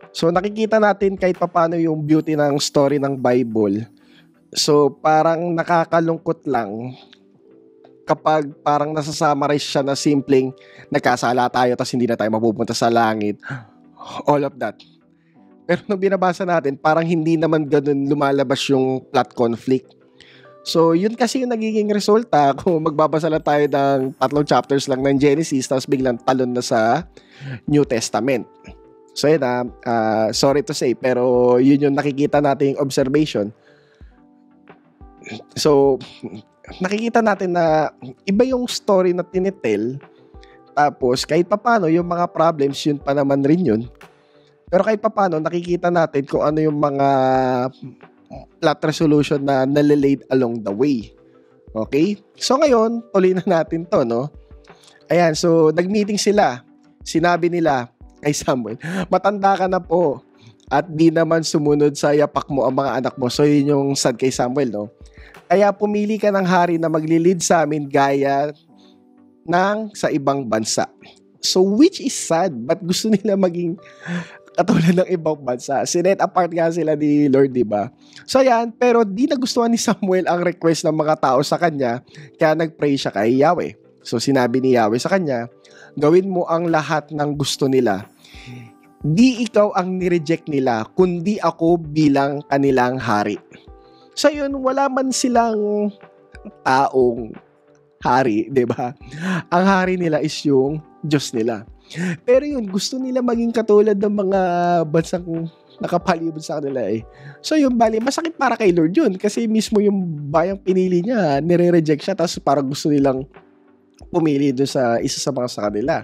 So nakikita natin kahit papaano yung beauty ng story ng Bible. So parang nakakalungkot lang kapag parang nasasummarize siya na simpleng nagkasala tayo tapos hindi na tayo mapupunta sa langit. All of that. Pero nung binabasa natin, parang hindi naman ganun lumalabas yung plot conflict. So yun kasi yung nagiging resulta kung magbabasa lang tayo ng 3 chapters lang ng Genesis tapos biglang talon na sa New Testament. So yun sorry to say, pero yun yung nakikita nating observation. So nakikita natin na iba yung story na tinitel, tapos kahit papano yung mga problems yun pa naman rin yun, pero kahit papano nakikita natin kung ano yung mga plot resolution na nalilaid along the way. Okay? So ngayon, tuloy na natin to, no? Ayan, so nag-meeting sila. Sinabi nila kay Samuel, matanda ka na po at di naman sumunod sa yapak mo ang mga anak mo. So yun yung sad kay Samuel, no? Kaya pumili ka ng hari na maglilid sa amin gaya ng sa ibang bansa. So which is sad, but gusto nila maging katulad ng ibang bansa. Sinet apart nga sila ni Lord, di ba? So yan, pero di nagustuhan ni Samuel ang request ng mga tao sa kanya, kaya nagpray siya kay Yahweh. So sinabi ni Yahweh sa kanya, gawin mo ang lahat ng gusto nila. Di ikaw ang nireject nila, kundi ako bilang kanilang hari. So yun, wala man silang taong hari, di ba? Ang hari nila is yung Diyos nila. Pero yun, gusto nila maging katulad ng mga bansang nakapalibot sa kanila eh. So yun, bali, masakit para kay Lord yun. Kasi mismo yung bayang pinili niya, nire-reject siya, tapos parang gusto nilang pumili doon sa isa sa mga sa kanila.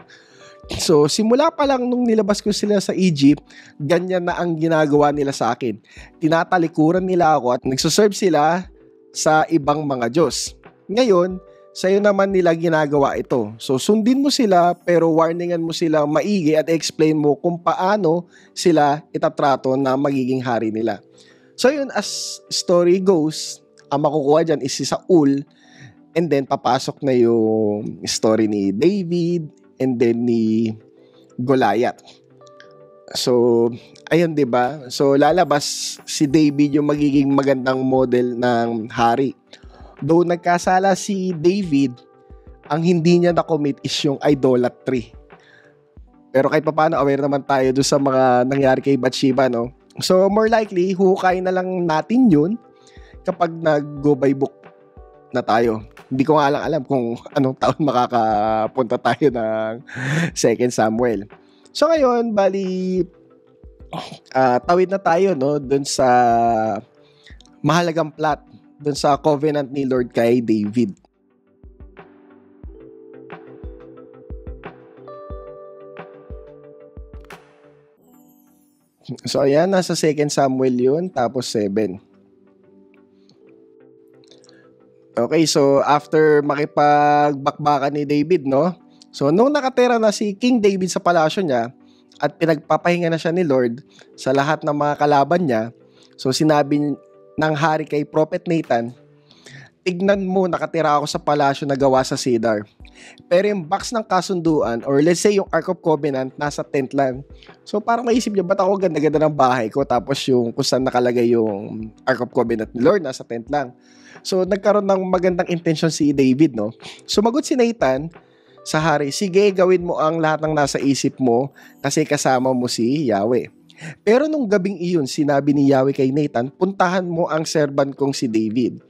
So, simula pa lang nung nilabas ko sila sa Egypt, ganyan na ang ginagawa nila sa akin. Tinatalikuran nila ako at nagsuserve sila sa ibang mga Diyos. Ngayon, sa'yo naman nila ginagawa ito. So, sundin mo sila pero warningan mo sila maigi at explain mo kung paano sila itatrato na magiging hari nila. So, yun, as story goes, ang makukuha dyan is si Saul, and then papasok na yung story ni David, and then ni Goliath. So, ayun, 'di ba? So, lalabas si David yung magiging magandang model ng hari. Though nagkasala si David, ang hindi niya na-commit is yung idolatry. Pero kahit papaano aware naman tayo doon sa mga nangyari kay Bathsheba, no? So, more likely, hukay na lang natin yun kapag nag-go by book na tayo. Hindi ko nga lang alam kung anong taon makakapunta tayo ng 2 Samuel. So ngayon, bali, tawid na tayo, no, dun sa mahalagang plot, dun sa covenant ni Lord kay David. So ayan, nasa 2 Samuel yun, tapos 7. Okay, so after makipagbakbakan ni David, no? So, nung nakatira na si King David sa palasyo niya at pinagpapahinga na siya ni Lord sa lahat ng mga kalaban niya, so sinabi ng hari kay Prophet Nathan, tignan mo, nakatira ako sa palasyo na gawa sa cedar. Pero yung box ng kasunduan, or let's say yung Ark of Covenant, nasa tent lang. So parang naisip niya, ba't ako ganda-ganda ng bahay ko, tapos yung kung saan nakalagay yung Ark of Covenant ni Lord, nasa tent lang. So nagkaroon ng magandang intention si David, no? Sumagot si Nathan sa hari, sige, gawin mo ang lahat ng nasa isip mo kasi kasama mo si Yahweh. Pero nung gabing iyon, sinabi ni Yahweh kay Nathan, puntahan mo ang servant kong si David.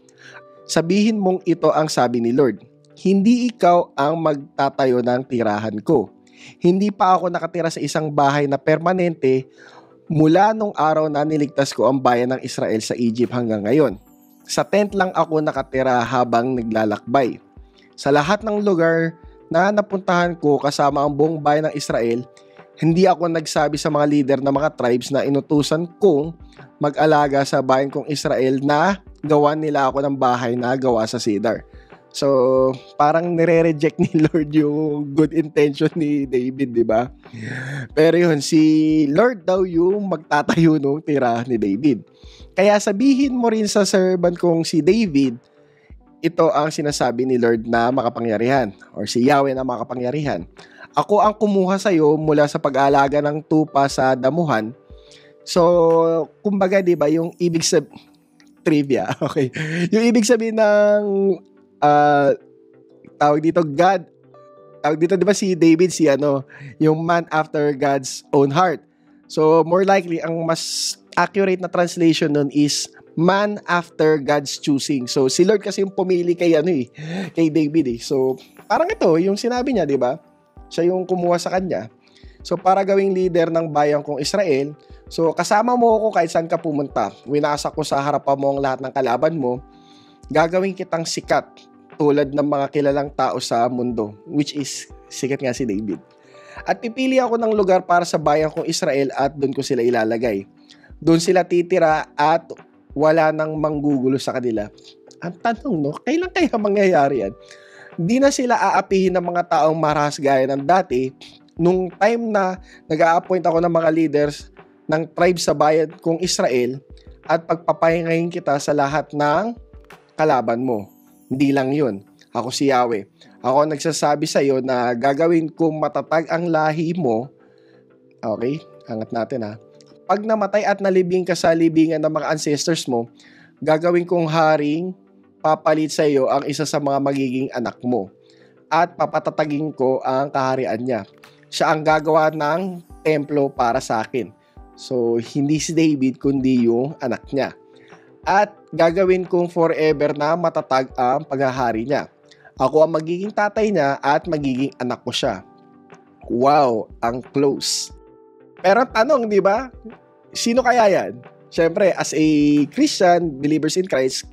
Sabihin mong ito ang sabi ni Lord, hindi ikaw ang magtatayo ng tirahan ko. Hindi pa ako nakatira sa isang bahay na permanente mula nung araw na niligtas ko ang bayan ng Israel sa Egypt hanggang ngayon. Sa tent lang ako nakatira habang naglalakbay. Sa lahat ng lugar na napuntahan ko kasama ang buong bayan ng Israel, hindi ako nagsabi sa mga leader ng mga tribes na inutusan kong mag-alaga sa bayan kong Israel na gawan nila ako ng bahay na gawa sa cedar. So, parang nire-reject ni Lord yung good intention ni David, di ba? Pero yun, si Lord daw yung magtatayo nung tira ni David. Kaya sabihin mo rin sa servant kong si David, ito ang sinasabi ni Lord na makapangyarihan, or si Yahweh na makapangyarihan. Ako ang kumuha sa iyo mula sa pag-aalaga ng tupa sa damuhan. So, kumbaga, di ba, yung ibig trivia, okay? Yung ibig sabihin ng tawag dito God, tawag dito, di ba, si David, yung man after God's own heart. So more likely ang mas accurate na translation nun is man after God's choosing. So si Lord kasi yung pumili kay kay David. So parang ito yung sinabi niya, di ba? Siya yung kumuha sa kanya. So para gawing leader ng bayan kong Israel, so kasama mo ako kahit saan ka pumunta. Winasak ko sa harapan mo ang lahat ng kalaban mo. Gagawin kitang sikat tulad ng mga kilalang tao sa mundo, which is sikat nga si David. At pipili ako ng lugar para sa bayan kong Israel at doon ko sila ilalagay. Doon sila titira at wala nang manggugulo sa kanila. Ang tanong, no, kailan kaya mangyayari yan? Di na sila aapihin ng mga taong marahas gaya ng dati. Nung time na nag-a-appoint ako ng mga leaders ng tribe sa bayan kong Israel at pagpapahingahin kita sa lahat ng kalaban mo. Hindi lang yun. Ako si Yahweh. Ako nagsasabi sa iyo na gagawin kong matatag ang lahi mo. Okay? Angat natin ha. Pag namatay at nalibing ka sa libingan ng mga ancestors mo, gagawin kong haring papalit sa iyo ang isa sa mga magiging anak mo. At papatatagin ko ang kaharian niya. Siya ang gagawa ng templo para sa akin. So, hindi si David kundi yung anak niya. At gagawin kong forever na matatag ang paghahari niya. Ako ang magiging tatay niya at magiging anak ko siya. Wow, ang close. Pero tanong, di ba? Sino kaya yan? Siyempre, as a Christian, believers in Christ,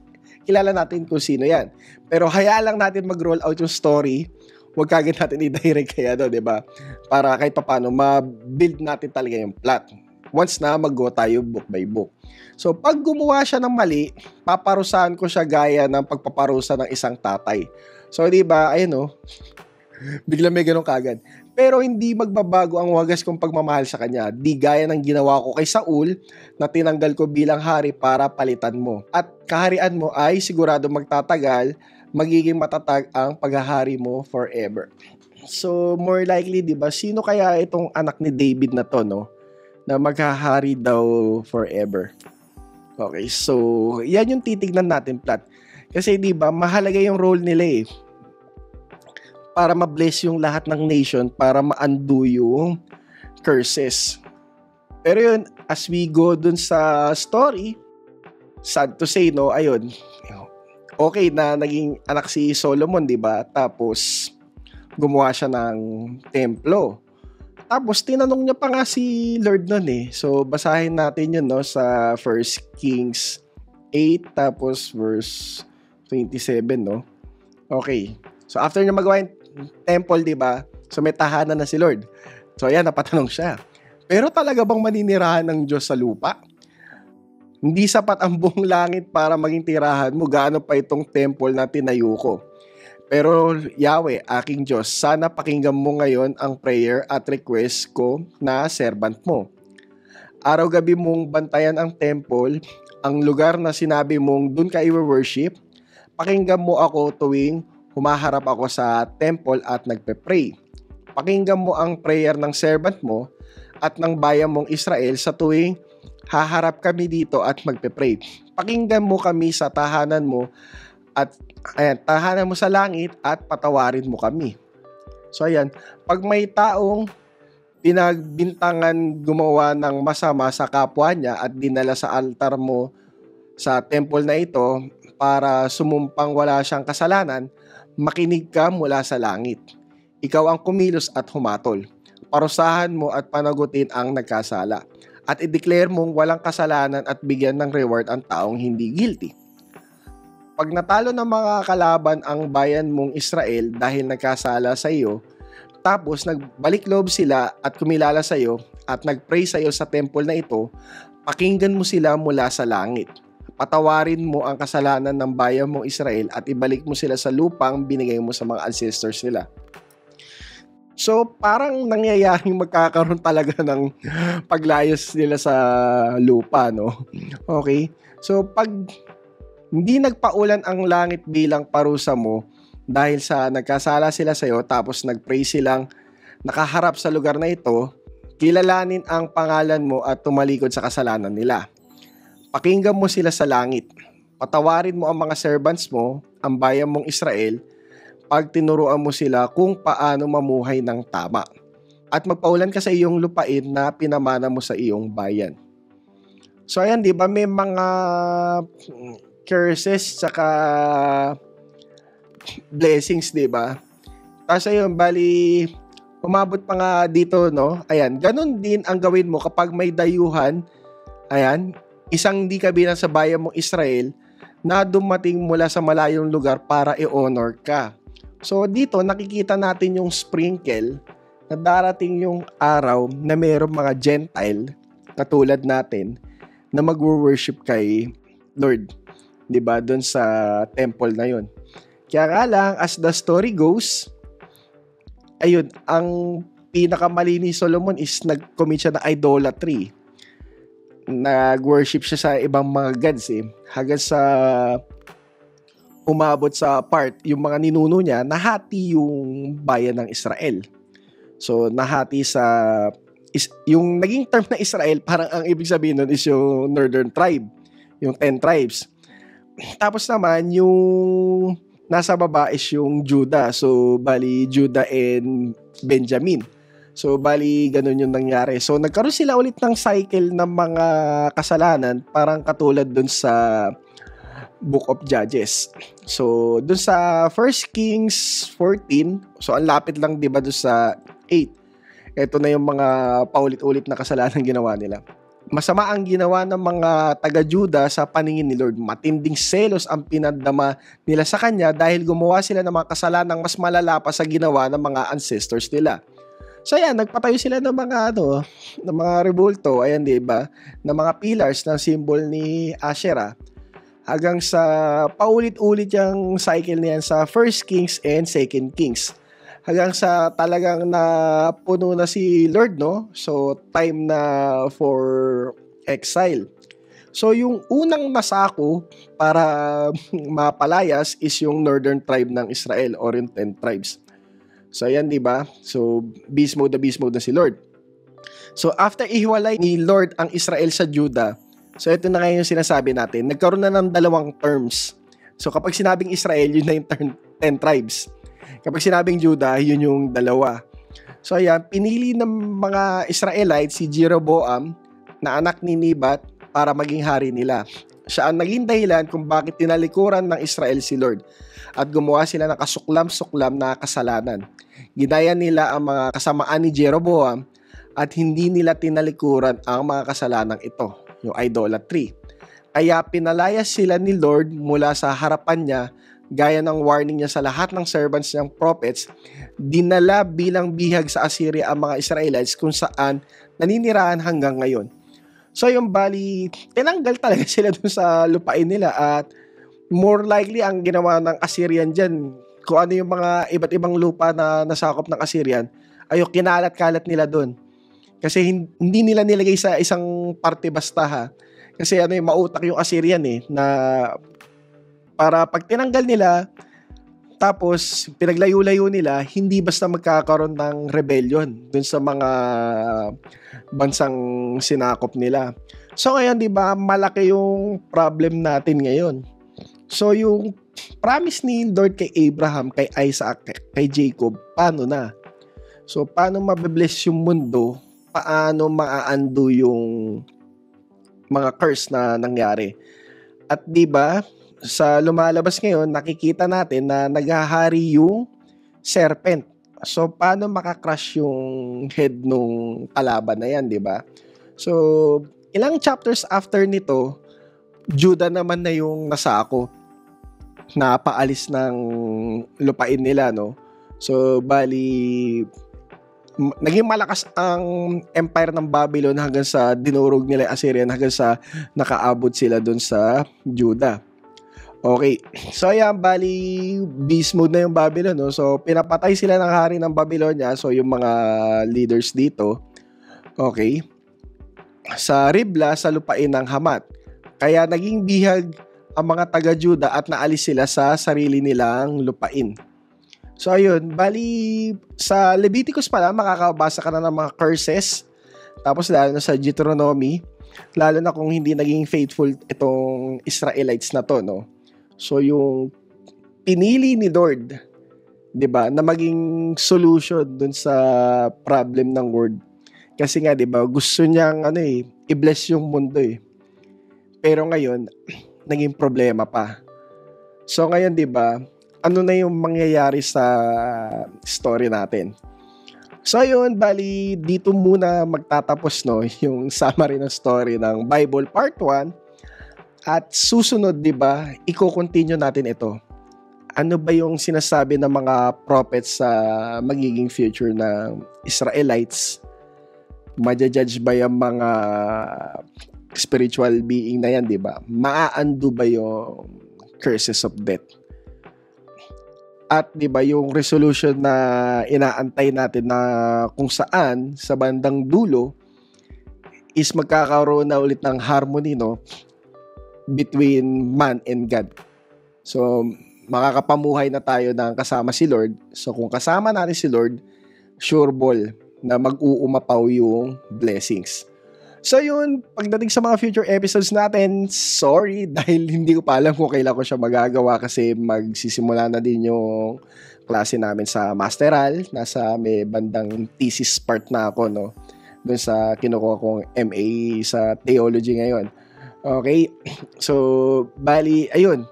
kilala natin kung sino yan. Pero hayaan lang natin mag-roll out yung story. Huwag kagad natin i-direct kaya di ba? Para kahit paano, ma-build natin talaga yung plot. Once na mag-go tayo book by book. So, pag gumawa siya ng mali, paparusahan ko siya gaya ng pagpaparusa ng isang tatay. So, di ba, ayun bigla may ganun kagad. Pero hindi magbabago ang wagas kong pagmamahal sa kanya. Di gaya ng ginawa ko kay Saul na tinanggal ko bilang hari para palitan mo. At kaharian mo ay sigurado magtatagal, magiging matatag ang paghahari mo forever. So, more likely, di ba, sino kaya itong anak ni David na to, no? Na maghahari daw forever. Okay, so yan yung titignan natin plot. Kasi di ba mahalaga yung role nila para ma-bless yung lahat ng nation, para ma-undo yung curses. Pero yun, as we go dun sa story, sad to say, no, ayun, okay na naging anak si Solomon, di ba? Tapos gumawa siya ng templo. Tapos, tinanong niya pa nga si Lord nun So, basahin natin yun, no, sa 1 Kings 8, tapos verse 27, no? Okay. So, after niya magawa yung temple, di ba? So, may tahanan na si Lord. So, ayan, napatanong siya. Pero talaga bang maninirahan ng Diyos sa lupa? Hindi sapat ang buong langit para maging tirahan mo. Gaano pa itong temple na tinayo ko? Pero Yahweh, aking Diyos, sana pakinggan mo ngayon ang prayer at request ko na servant mo. Araw-gabi mong bantayan ang temple, ang lugar na sinabi mong dun ka i-worship. Pakinggan mo ako tuwing humaharap ako sa temple at nagpe-pray. Pakinggan mo ang prayer ng servant mo at ng bayan mong Israel sa tuwing haharap kami dito at magpe-pray. Pakinggan mo kami sa tahanan mo at tahanan mo sa langit at patawarin mo kami. So ayan, pag may taong pinagbintangan gumawa ng masama sa kapwa niya at dinala sa altar mo sa temple na ito para sumumpang wala siyang kasalanan, makinig ka mula sa langit. Ikaw ang kumilos at humatol. Parusahan mo at panagutin ang nagkasala. At i-declare mong walang kasalanan at bigyan ng reward ang taong hindi guilty. Pag natalo ng mga kalaban ang bayan mong Israel dahil nagkasala sa iyo, tapos nagbalik loob sila at kumilala sa iyo at nagpray sa iyo sa temple na ito, pakinggan mo sila mula sa langit. Patawarin mo ang kasalanan ng bayan mong Israel at ibalik mo sila sa lupang binigay mo sa mga ancestors nila. So, parang nangyayaring magkakaroon talaga ng paglayos nila sa lupa, no? Okay? So, pag hindi nagpaulan ang langit bilang parusa mo dahil sa nagkasala sila sa iyo tapos nagpray silang nakaharap sa lugar na ito, kilalanin ang pangalan mo at tumalikod sa kasalanan nila. Pakinggan mo sila sa langit. Patawarin mo ang mga servants mo, ang bayan mong Israel, pag tinuruan mo sila kung paano mamuhay ng tama. At magpaulan ka sa iyong lupain na pinamana mo sa iyong bayan. So ayan, di ba may mga curses saka blessings, di ba? Tapos ayun, bali umabot pa nga dito, no? Ayan, ganun din ang gawin mo kapag may dayuhan. Ayan, isang di kabilang sa bayan mong Israel na dumating mula sa malayong lugar para i-honor ka. So dito nakikita natin yung sprinkle na darating yung araw na mayroong mga Gentile katulad natin na mag-worship kay Lord. 'Di ba? Doon sa temple na 'yon. Kaya nga lang, as the story goes, ayun, ang pinakamali ni Solomon is nag-commit siya na idolatry. Nag-worship siya sa ibang mga gods hanggang sa umabot sa part, yung mga ninuno niya, nahati yung bayan ng Israel. So, nahati sa yung naging term na Israel, parang ang ibig sabihin nun is yung northern tribe, yung 10 tribes. Tapos naman, yung nasa baba is yung Judah. So, bali, Judah and Benjamin. So, bali, ganun yung nangyari. So, nagkaroon sila ulit ng cycle ng mga kasalanan, parang katulad dun sa Book of Judges. So, dun sa 1 Kings 14, so, ang lapit lang, di ba, dun sa 8. Ito na yung mga paulit-ulit na kasalanan ginawa nila. Masama ang ginawa ng mga taga-Juda sa paningin ni Lord. Matinding selos ang pinadama nila sa kanya dahil gumawa sila ng mga kasalanang mas malala pa sa ginawa ng mga ancestors nila. So ayan, nagpatayo sila ng mga ng mga rebulto, ayan, 'di ba? Ng mga pillars ng symbol ni Asherah. Hanggang sa paulit-ulit yung cycle niyan sa 1 Kings and 2 Kings. Hanggang sa talagang napuno na si Lord, no? So, time na for exile. So, yung unang nasako para mapalayas is yung northern tribe ng Israel or yung 10 tribes. So, ayan, di ba? So, beast mode na si Lord. So, after ihiwalay ni Lord ang Israel sa Judah, so, ito na ngayon yung sinasabi natin. Nagkaroon na ng dalawang terms. So, kapag sinabing Israel, yun na yung 10 tribes. Kapag sinabing Judah, yun yung dalawa. So ayan, pinili ng mga Israelites si Jeroboam na anak ni Nebat para maging hari nila. Siya ang naging dahilan kung bakit tinalikuran ng Israel si Lord at gumawa sila ng kasuklam-suklam na kasalanan. Ginaya nila ang mga kasamaan ni Jeroboam at hindi nila tinalikuran ang mga kasalanang ito, yung idolatry. Kaya pinalayas sila ni Lord mula sa harapan niya. Gaya ng warning niya sa lahat ng servants niyang prophets, dinala bilang bihag sa Assyria ang mga Israelites kung saan naninirahan hanggang ngayon. So yung bali, tinanggal talaga sila dun sa lupain nila at more likely ang ginawa ng Assyrian dyan, kung ano yung mga iba't ibang lupa na nasakop ng Assyrian, kinalat-kalat nila doon. Kasi hindi nila nilagay sa isang parte basta ha. Kasi mautak yung Assyrian na para pag tinanggal nila, tapos pinaglayo-layo nila, hindi basta magkakaroon ng rebellion dun sa mga bansang sinakop nila. So ngayon, di ba, malaki yung problem natin ngayon. So yung promise ni Lord kay Abraham, kay Isaac, kay Jacob, paano na? So paano mabibless yung mundo? Paano maa-undo yung mga curse na nangyari? At di ba, sa lumalabas ngayon, nakikita natin na naghahari yung serpent. So, paano makakrush yung head nung kalaban na yan, di ba? So, ilang chapters after nito, Judah naman na yung nasako na paalis ng lupain nila, no? So, bali, naging malakas ang empire ng Babylon hanggang sa dinurog nila yung Assyrian, hanggang sa nakaabot sila dun sa Judah. Okay, so ayan, bali beast mode na yung Babylon, no? So pinapatay sila ng hari ng Babylonia, so yung mga leaders dito, okay, sa Ribla, sa lupain ng Hamat. Kaya naging bihag ang mga taga-Juda at naalis sila sa sarili nilang lupain. So ayun, bali sa Leviticus pala, makakabasa ka na ng mga curses, tapos lalo na sa Deuteronomy, lalo na kung hindi naging faithful itong Israelites na to, no? So yung pinili ni Lord, 'di ba, na maging solution dun sa problem ng world. Kasi nga 'di ba, gusto niyang i-bless yung mundo Pero ngayon, naging problema pa. So ngayon 'di ba, ano na yung mangyayari sa story natin? So ayun, bali dito muna magtatapos yung summary ng story ng Bible Part 1. At susunod, di ba, i-continue natin ito. Ano ba yung sinasabi ng mga prophets sa magiging future ng Israelites? Maja-judge ba yung mga spiritual being na yan, di ba? Maa-undo ba yung curses of death? At di ba yung resolution na inaantay natin na kung saan sa bandang dulo is magkakaroon na ulit ng harmony, no? Between man and God. So, makakapamuhay na tayo ng kasama si Lord. So, kung kasama natin si Lord, sure ball na mag-uumapaw yung blessings. So, yun, pagdating sa mga future episodes natin, sorry, dahil hindi ko pa alam kung kailan ko siya magagawa kasi magsisimula na din yung klase namin sa Masteral. Nasa may bandang thesis part na ako, no? Doon sa kinukuha kong MA sa Theology ngayon. Okay, so bali, ayun,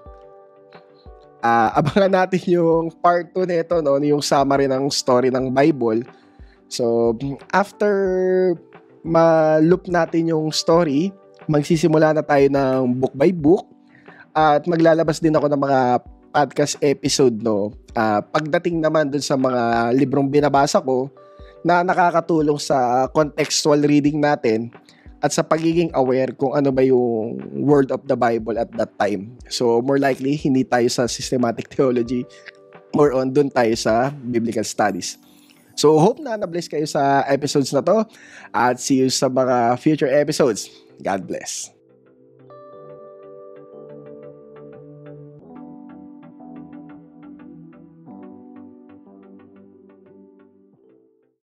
abangan natin yung part 2 nito, no, yung summary ng story ng Bible. So after ma-loop natin yung story, magsisimula na tayo ng book by book at maglalabas din ako ng mga podcast episode, no, pagdating naman dun sa mga librong binabasa ko na nakakatulong sa contextual reading natin at sa pagiging aware kung ano ba yung word of the Bible at that time. So, more likely, hindi tayo sa systematic theology, more on dun tayo sa biblical studies. So, hope na na-bless kayo sa episodes na to at see you sa mga future episodes. God bless.